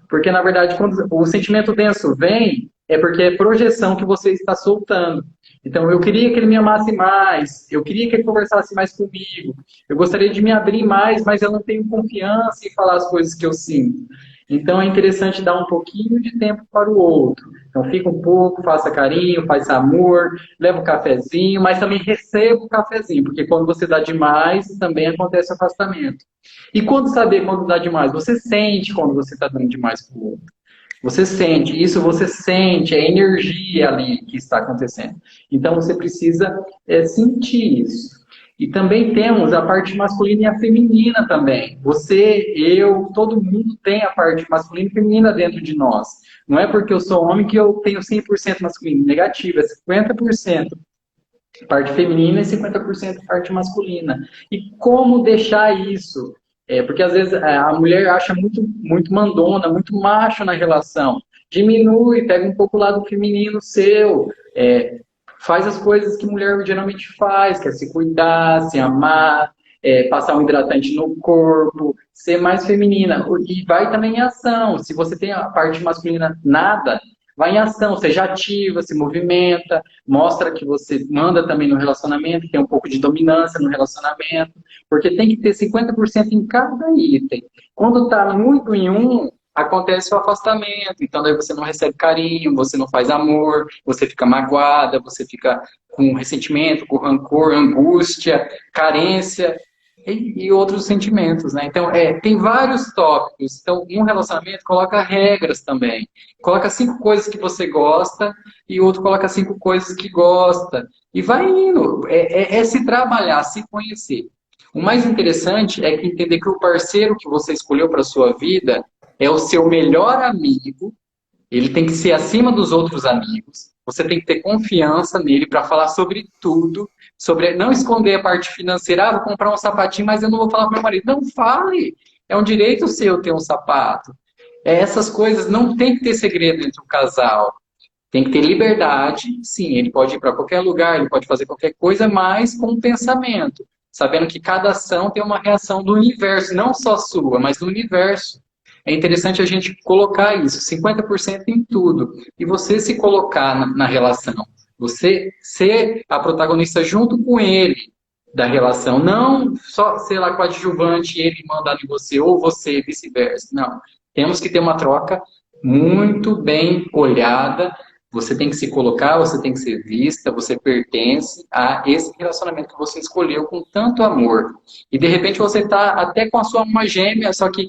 Porque, na verdade, quando o sentimento denso vem, é porque é projeção que você está soltando. Então, eu queria que ele me amasse mais, eu queria que ele conversasse mais comigo, eu gostaria de me abrir mais, mas eu não tenho confiança em falar as coisas que eu sinto. Então, é interessante dar um pouquinho de tempo para o outro. Então, fica um pouco, faça carinho, faz amor, leva um cafezinho, mas também receba o cafezinho, porque quando você dá demais, também acontece o afastamento. E quando saber quando dá demais? Você sente quando você está dando demais para o outro. Você sente, isso você sente, é energia ali que está acontecendo. Então você precisa sentir isso. E também temos a parte masculina e a feminina também. Você, eu, todo mundo tem a parte masculina e feminina dentro de nós. Não é porque eu sou homem que eu tenho 100% masculino. Negativo, é 50% parte feminina e 50% parte masculina. E como deixar isso? Porque às vezes a mulher acha muito mandona, muito macho na relação. Diminui, pega um pouco o lado feminino seu, faz as coisas que mulher geralmente faz, que é se cuidar, se amar, passar um hidratante no corpo, ser mais feminina. E vai também em ação. Se você tem a parte masculina nada, vai em ação, seja ativa, se movimenta, mostra que você manda também no relacionamento, tem um pouco de dominância no relacionamento, porque tem que ter 50% em cada item. Quando está muito em um, acontece o afastamento, então daí você não recebe carinho, você não faz amor, você fica magoada, você fica com ressentimento, com rancor, angústia, carência e outros sentimentos, né? Então, tem vários tópicos. Então, um relacionamento coloca regras também. Coloca 5 coisas que você gosta e o outro coloca 5 coisas que gosta. E vai indo. Se trabalhar, se conhecer. O mais interessante é que entender que o parceiro que você escolheu para a sua vida é o seu melhor amigo. Ele tem que ser acima dos outros amigos. Você tem que ter confiança nele para falar sobre tudo. Sobre não esconder a parte financeira. Vou comprar um sapatinho, mas eu não vou falar para meu marido. Não fale. É um direito seu ter um sapato. Essas coisas não tem que ter segredo entre o casal. Tem que ter liberdade. Sim, ele pode ir para qualquer lugar, ele pode fazer qualquer coisa, mas com um pensamento. Sabendo que cada ação tem uma reação do universo. Não só sua, mas do universo. É interessante a gente colocar isso, 50% em tudo. E você se colocar na relação. Você ser a protagonista junto com ele da relação. Não só ser lá coadjuvante e ele mandar em você, ou você vice-versa. Não. Temos que ter uma troca muito bem olhada. Você tem que se colocar, você tem que ser vista, você pertence a esse relacionamento que você escolheu com tanto amor. E de repente você está até com a sua alma gêmea, só que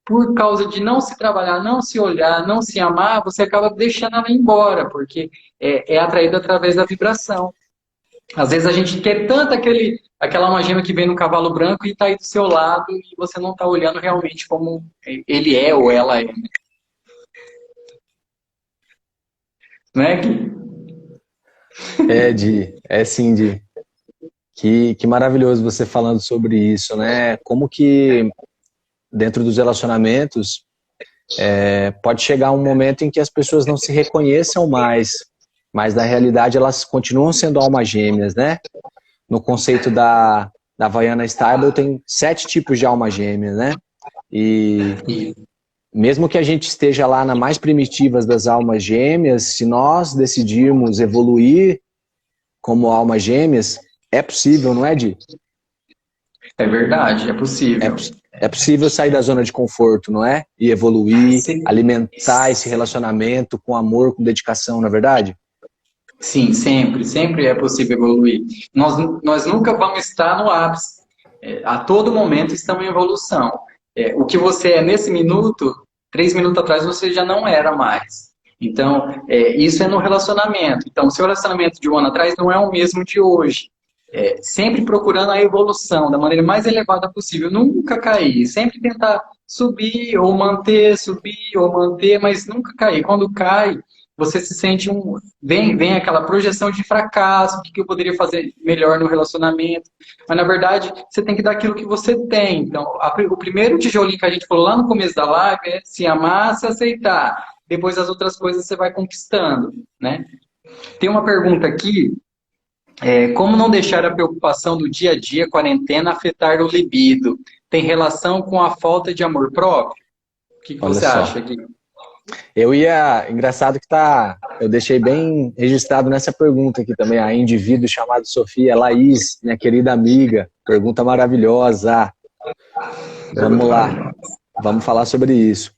por causa de não se trabalhar, não se olhar, não se amar, você acaba deixando ela embora, porque é atraído através da vibração. Às vezes a gente quer tanto aquela alma gêmea que vem no cavalo branco e está aí do seu lado e você não está olhando realmente como ele é ou ela é. Não é, Gui? Sim, Di. Que maravilhoso você falando sobre isso, né? Como que dentro dos relacionamentos pode chegar um momento em que as pessoas não se reconheçam mais, mas na realidade elas continuam sendo almas gêmeas, né? No conceito da Havaiana Stable tem 7 tipos de alma gêmeas, né? E mesmo que a gente esteja lá na mais primitivas das almas gêmeas, se nós decidirmos evoluir como almas gêmeas, é possível, não é, Di? É verdade, é possível. É possível sair da zona de conforto, não é? E evoluir, Sim. alimentar esse relacionamento com amor, com dedicação, não é verdade? Sim, sempre é possível evoluir. Nós nunca vamos estar no ápice. A todo momento estamos em evolução. O que você é nesse minuto, 3 minutos atrás você já não era mais. Então, isso é no relacionamento. Então, o seu relacionamento de um ano atrás não é o mesmo de hoje. Sempre procurando a evolução da maneira mais elevada possível. Nunca cair, sempre tentar subir ou manter, mas nunca cair. Quando cai, você se sente vem aquela projeção de fracasso, o que eu poderia fazer melhor no relacionamento. Mas, na verdade, você tem que dar aquilo que você tem. Então, o primeiro tijolinho que a gente falou lá no começo da live é se amar, se aceitar. Depois as outras coisas você vai conquistando, né? Tem uma pergunta aqui, como não deixar a preocupação do dia a dia, quarentena, afetar o libido? Tem relação com a falta de amor próprio? O que você acha aqui? Engraçado que eu deixei bem registrado nessa pergunta aqui também, a indivíduo chamado Sofia Laís, minha querida amiga, pergunta maravilhosa. Vamos lá, vamos falar sobre isso.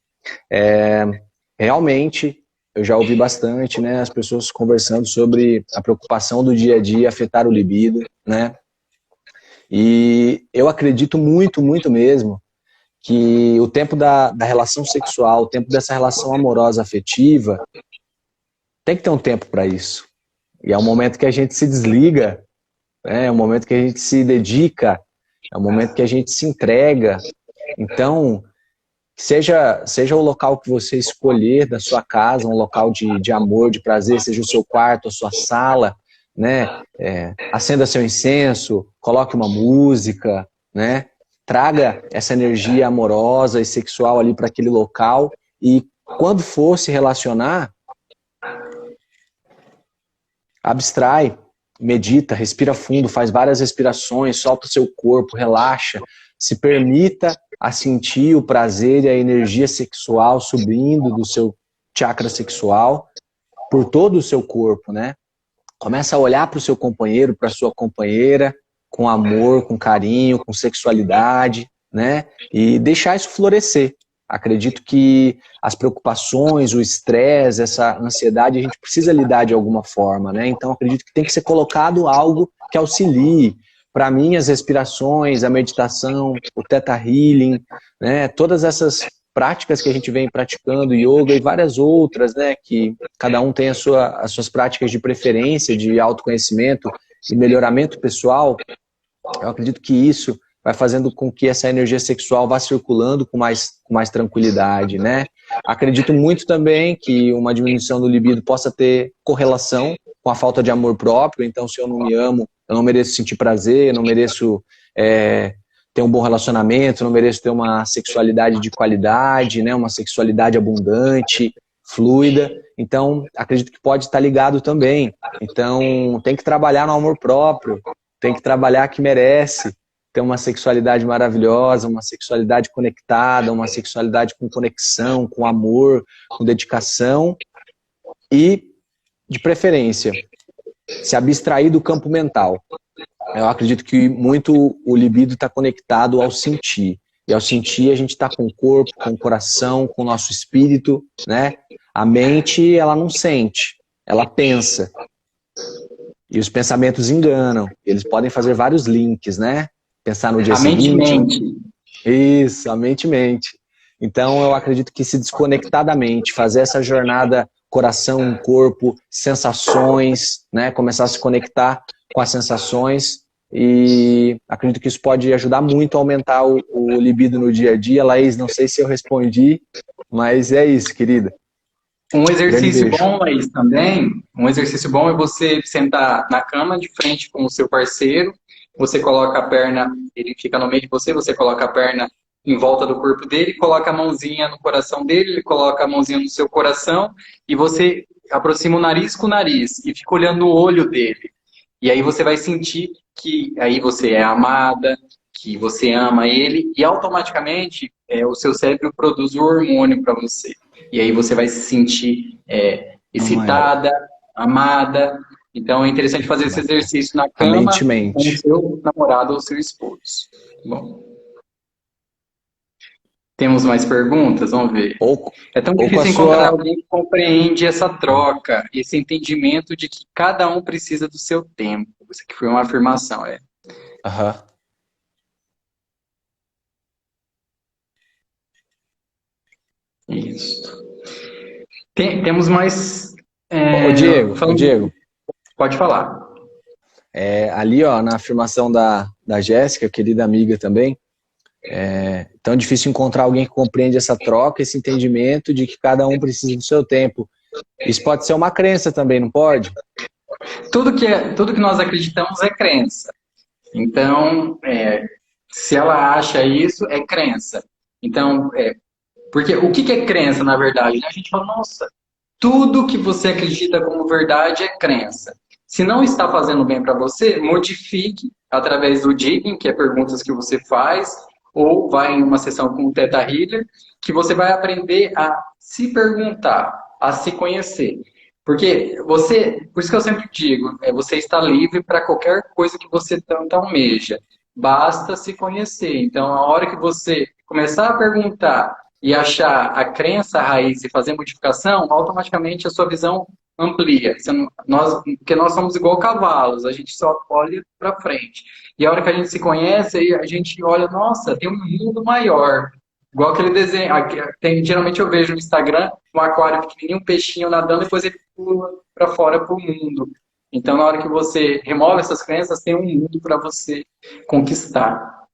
Realmente, eu já ouvi bastante, né, as pessoas conversando sobre a preocupação do dia a dia afetar o libido, né? E eu acredito muito, muito mesmo, que o tempo da relação sexual, o tempo dessa relação amorosa afetiva, tem que ter um tempo para isso. E é um momento que a gente se desliga, é um momento que a gente se dedica, é um momento que a gente se entrega. Então, seja o local que você escolher da sua casa, um local de amor, de prazer, seja o seu quarto, a sua sala, né? Acenda seu incenso, coloque uma música, né? Traga essa energia amorosa e sexual ali para aquele local e quando for se relacionar, abstrai, medita, respira fundo, faz várias respirações, solta o seu corpo, relaxa, se permita a sentir o prazer e a energia sexual subindo do seu chakra sexual por todo o seu corpo, né? Começa a olhar para o seu companheiro, para a sua companheira, com amor, com carinho, com sexualidade, né? E deixar isso florescer. Acredito que as preocupações, o estresse, essa ansiedade, a gente precisa lidar de alguma forma, né? Então, acredito que tem que ser colocado algo que auxilie. Para mim, as respirações, a meditação, o Theta Healing, né? Todas essas práticas que a gente vem praticando, yoga e várias outras, né? Que cada um tem as suas práticas de preferência, de autoconhecimento e melhoramento pessoal. Eu acredito que isso vai fazendo com que essa energia sexual vá circulando com mais tranquilidade, né? Acredito muito também que uma diminuição do libido possa ter correlação com a falta de amor próprio. Então, se eu não me amo, eu não mereço sentir prazer, eu não mereço ter um bom relacionamento, eu não mereço ter uma sexualidade de qualidade, né? Uma sexualidade abundante, fluida. Então, acredito que pode estar ligado também. Então, tem que trabalhar no amor próprio, tem que trabalhar que merece ter uma sexualidade maravilhosa, uma sexualidade conectada, uma sexualidade com conexão, com amor, com dedicação e, de preferência, se abstrair do campo mental. Eu acredito que muito o libido está conectado ao sentir. E ao sentir a gente está com o corpo, com o coração, com o nosso espírito, né? A mente, ela não sente, ela pensa. E os pensamentos enganam. Eles podem fazer vários links, né? Pensar no dia seguinte. A mente mente. Isso, a mente mente. Então eu acredito que se desconectar da mente, fazer essa jornada coração, corpo, sensações, né? Começar a se conectar com as sensações e acredito que isso pode ajudar muito a aumentar o libido no dia a dia. Laís, não sei se eu respondi, mas é isso, querida. Um exercício bom, Laís, também, um exercício bom é você sentar na cama de frente com o seu parceiro, você coloca a perna, ele fica no meio de você, você coloca a perna em volta do corpo dele, coloca a mãozinha no coração dele, ele coloca a mãozinha no seu coração e você aproxima o nariz com o nariz e fica olhando o olho dele. E aí você vai sentir que aí você é amada, que você ama ele e automaticamente o seu cérebro produz o hormônio para você. E aí você vai se sentir excitada, amada. Então é interessante fazer esse exercício na cama com o seu namorado ou seu esposo. Bom. Temos mais perguntas? Vamos ver. É tão difícil encontrar alguém que compreende essa troca, esse entendimento de que cada um precisa do seu tempo. Isso aqui foi uma afirmação, Isso. Temos mais... Diego. Pode falar. Ali, ó, na afirmação da Jéssica, querida amiga também, tão difícil encontrar alguém que compreende essa troca, esse entendimento de que cada um precisa do seu tempo. Isso pode ser uma crença também, não pode? Tudo que nós acreditamos é crença. Então, se ela acha isso, é crença. Então, porque o que é crença, na verdade? A gente fala, nossa, tudo que você acredita como verdade é crença. Se não está fazendo bem para você, modifique através do digging, que é perguntas que você faz, ou vai em uma sessão com o Theta Healer, que você vai aprender a se perguntar, a se conhecer. Porque por isso que eu sempre digo, você está livre para qualquer coisa que você tanto almeja. Basta se conhecer. Então, a hora que você começar a perguntar e achar a crença raiz e fazer modificação, automaticamente a sua visão amplia. Porque nós somos igual cavalos, a gente só olha para frente. E a hora que a gente se conhece, a gente olha, nossa, tem um mundo maior. Igual aquele desenho, geralmente eu vejo no Instagram um aquário pequenininho, um peixinho nadando, depois ele pula para fora para o mundo. Então, na hora que você remove essas crenças, tem um mundo para você conquistar.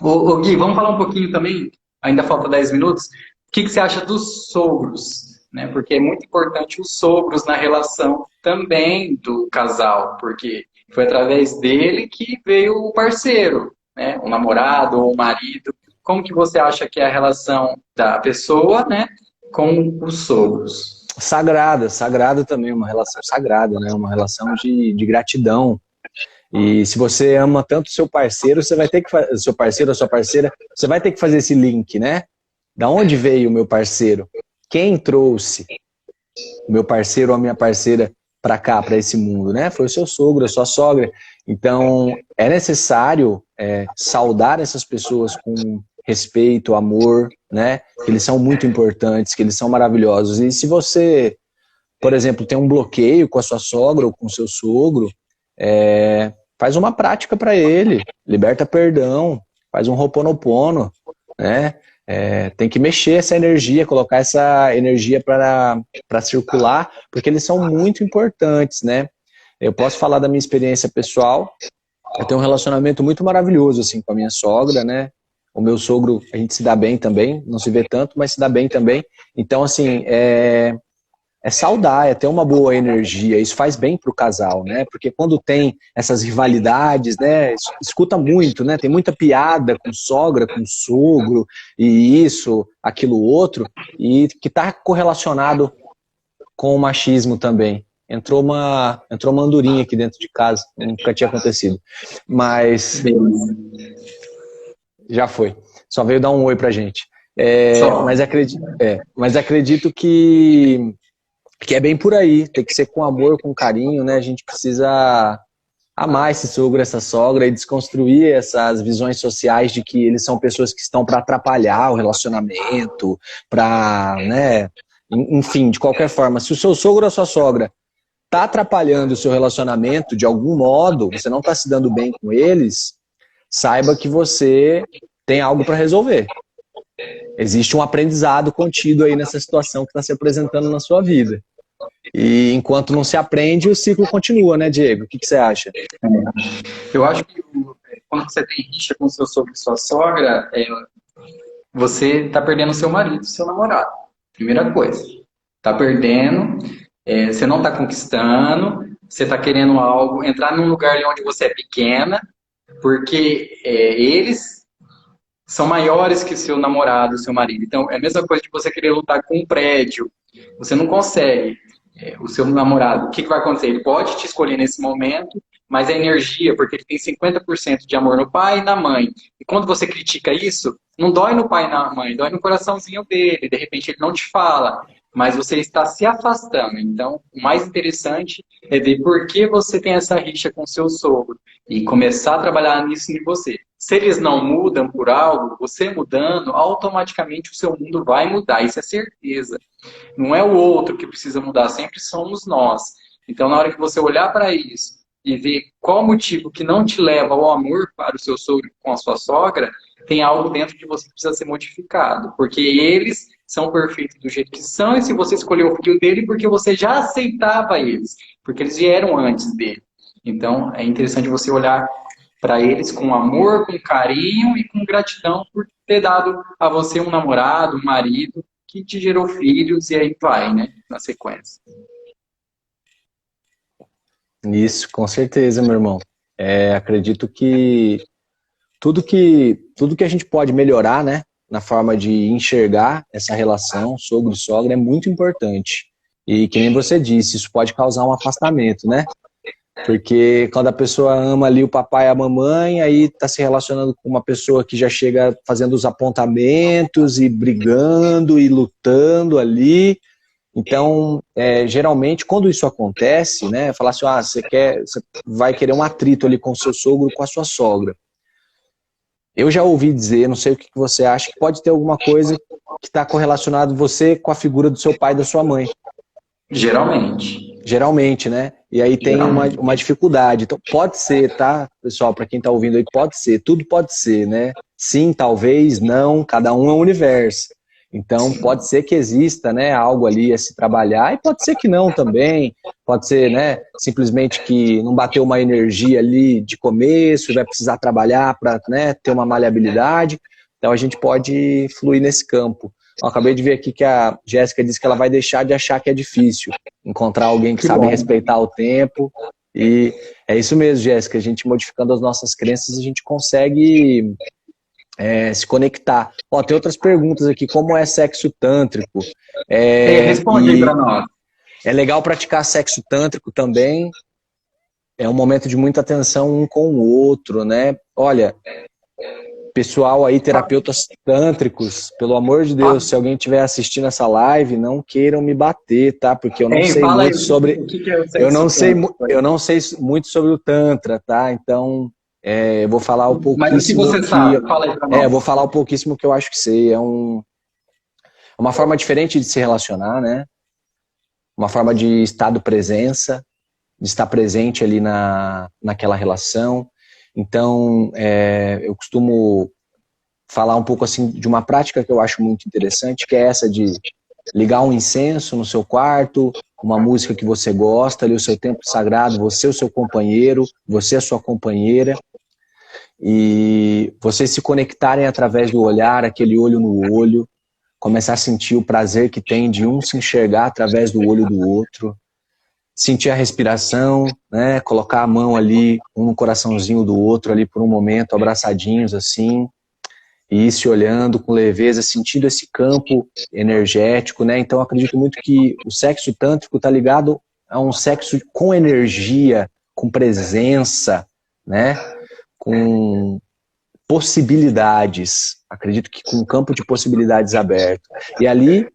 Ô Gui, vamos falar um pouquinho também, ainda falta 10 minutos, o que você acha dos sogros? Né? Porque é muito importante os sogros na relação também do casal, porque foi através dele que veio o parceiro, né? O namorado ou o marido. Como que você acha que é a relação da pessoa, né, com os sogros? Sagrada também, uma relação sagrada, né? Uma relação de gratidão. E se você ama tanto o seu parceiro, você vai ter que seu parceiro ou sua parceira, você vai ter que fazer esse link, né? Da onde veio o meu parceiro? Quem trouxe o meu parceiro ou a minha parceira para cá, para esse mundo, né? Foi o seu sogro, a sua sogra. Então, é necessário saudar essas pessoas com respeito, amor, né? Que eles são muito importantes, que eles são maravilhosos. E se você, por exemplo, tem um bloqueio com a sua sogra ou com o seu sogro, faz uma prática para ele, liberta perdão, faz um Ho'oponopono, né? Tem que mexer essa energia, colocar essa energia para circular, porque eles são muito importantes, né? Eu posso falar da minha experiência pessoal. Eu tenho um relacionamento muito maravilhoso assim, com a minha sogra, né? O meu sogro, a gente se dá bem também, não se vê tanto, mas se dá bem também. Então, assim, saudar, é ter uma boa energia, isso faz bem pro casal, né? Porque quando tem essas rivalidades, né? Escuta muito, né? Tem muita piada com sogra, com sogro, e isso, aquilo outro, e que tá correlacionado com o machismo também. Entrou uma andorinha aqui dentro de casa, nunca tinha acontecido. Mas já foi. Só veio dar um oi pra gente. Mas acredito que é bem por aí, tem que ser com amor, com carinho, né? A gente precisa amar esse sogro, essa sogra e desconstruir essas visões sociais de que eles são pessoas que estão para atrapalhar o relacionamento, para, né? Enfim, de qualquer forma, se o seu sogro ou a sua sogra está atrapalhando o seu relacionamento de algum modo, você não está se dando bem com eles, saiba que você tem algo para resolver. Existe um aprendizado contido aí nessa situação que está se apresentando na sua vida. E enquanto não se aprende, o ciclo continua, né, Diego? O que você acha? Eu acho que quando você tem rixa com seu sogro e sua sogra, você está perdendo seu marido, seu namorado. Primeira coisa. Está perdendo, você não está conquistando, você está querendo algo, entrar num lugar onde você é pequena, porque eles são maiores que seu namorado, seu marido. Então, é a mesma coisa de você querer lutar com um prédio. Você não consegue. O seu namorado, o que vai acontecer? Ele pode te escolher nesse momento, mas é energia, porque ele tem 50% de amor no pai e na mãe. E quando você critica isso, não dói no pai e na mãe, dói no coraçãozinho dele. De repente ele não te fala, mas você está se afastando. Então, o mais interessante é ver por que você tem essa rixa com seu sogro e começar a trabalhar nisso em você. Se eles não mudam por algo, você mudando, automaticamente o seu mundo vai mudar, isso é certeza. Não é o outro que precisa mudar, sempre somos nós. Então, na hora que você olhar para isso e ver qual motivo que não te leva ao amor para o seu sogro com a sua sogra, tem algo dentro de você que precisa ser modificado. Porque eles são perfeitos do jeito que são, e se você escolheu o filho dele, porque você já aceitava eles, porque eles vieram antes dele. Então, é interessante você olhar para eles com amor, com carinho e com gratidão por ter dado a você um namorado, um marido, que te gerou filhos, e aí vai, né, na sequência. Isso, com certeza, meu irmão. Acredito que tudo que a gente pode melhorar, né, na forma de enxergar essa relação sogro e sogra é muito importante. E que nem você disse, isso pode causar um afastamento, né? Porque quando a pessoa ama ali o papai e a mamãe, aí tá se relacionando com uma pessoa que já chega fazendo os apontamentos e brigando e lutando ali. Então, geralmente, quando isso acontece, né, falar assim, você vai querer um atrito ali com o seu sogro, com a sua sogra. Eu já ouvi dizer, não sei o que você acha, que pode ter alguma coisa que está correlacionado você com a figura do seu pai e da sua mãe. Geralmente, né? E aí tem uma dificuldade. Então, pode ser, tá, pessoal, para quem está ouvindo aí, pode ser, tudo pode ser, né? Sim, talvez, não, cada um é um universo. Então, pode ser que exista, né, algo ali a se trabalhar, e pode ser que não também. Pode ser, né, simplesmente que não bateu uma energia ali de começo, e vai precisar trabalhar para, né, ter uma maleabilidade. Então, a gente pode fluir nesse campo. Eu acabei de ver aqui que a Jéssica disse que ela vai deixar de achar que é difícil encontrar alguém que sabe respeitar o tempo. E é isso mesmo, Jéssica. A gente modificando as nossas crenças, a gente consegue se conectar. Ó, tem outras perguntas aqui. Como é sexo tântrico? Responde aí para nós. É legal praticar sexo tântrico também. É um momento de muita atenção um com o outro, né? Olha, pessoal aí, terapeutas tântricos, pelo amor de Deus, se alguém estiver assistindo essa live, não queiram me bater, tá? Porque eu não sei muito sobre... Eu não sei muito sobre o Tantra, tá? Então, eu vou falar um pouquíssimo... Mas se você sabe, fala aí pra nós. Eu vou falar um pouquíssimo que eu acho que sei. É uma forma diferente de se relacionar, né? Uma forma de estado presença, de estar presente ali naquela relação. Então, eu costumo falar um pouco assim de uma prática que eu acho muito interessante, que é essa de ligar um incenso no seu quarto, uma música que você gosta, ali o seu tempo sagrado, você o seu companheiro, você a sua companheira, e vocês se conectarem através do olhar, aquele olho no olho, começar a sentir o prazer que tem de um se enxergar através do olho do outro, sentir a respiração, né? Colocar a mão ali, um no coraçãozinho do outro ali por um momento, abraçadinhos assim, e ir se olhando com leveza, sentindo esse campo energético, né? Então eu acredito muito que o sexo tântrico está ligado a um sexo com energia, com presença, né? Com possibilidades. Acredito que com um campo de possibilidades aberto. E ali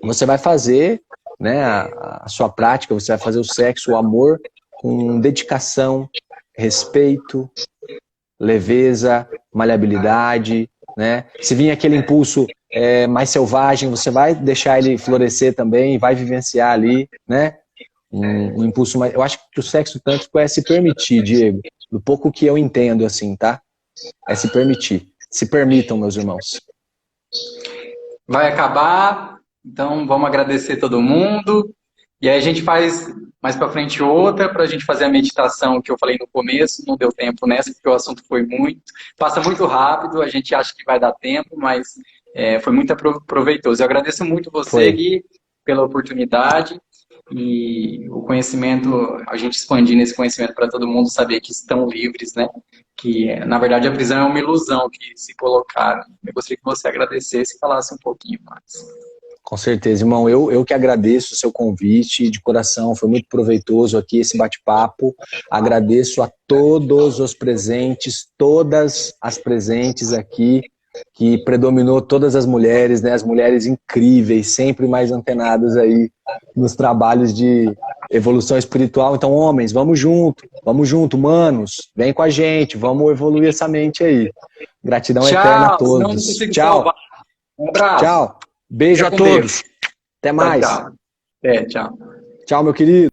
você vai fazer, né, a sua prática, você vai fazer o sexo, o amor, com dedicação, respeito, leveza, maleabilidade, né? Se vir aquele impulso mais selvagem, você vai deixar ele florescer também, vai vivenciar ali, né? Um impulso mais... Eu acho que o sexo tântrico é se permitir, Diego, do pouco que eu entendo, assim, tá? É se permitir. Se permitam, meus irmãos. Vai acabar, então vamos agradecer todo mundo. E aí a gente faz mais para frente outra, para a gente fazer a meditação que eu falei no começo. Não deu tempo nessa, porque o assunto foi passa muito rápido, a gente acha que vai dar tempo, mas foi muito proveitoso. Eu agradeço muito você, Gui, pela oportunidade. E o conhecimento, a gente expandindo esse conhecimento para todo mundo saber que estão livres, né? Que, na verdade, a prisão é uma ilusão que se colocaram. Eu gostaria que você agradecesse e falasse um pouquinho mais. Com certeza, irmão. Eu que agradeço o seu convite de coração. Foi muito proveitoso aqui esse bate-papo. Agradeço a todos os presentes, todas as presentes aqui, que predominou todas as mulheres, né? As mulheres incríveis, sempre mais antenadas aí nos trabalhos de evolução espiritual. Então, homens, vamos junto, manos, vem com a gente, vamos evoluir essa mente aí. Gratidão eterna a todos. Tchau. Um abraço. Tchau. Beijo a todos. Até mais. Tchau. Tchau. Tchau, meu querido.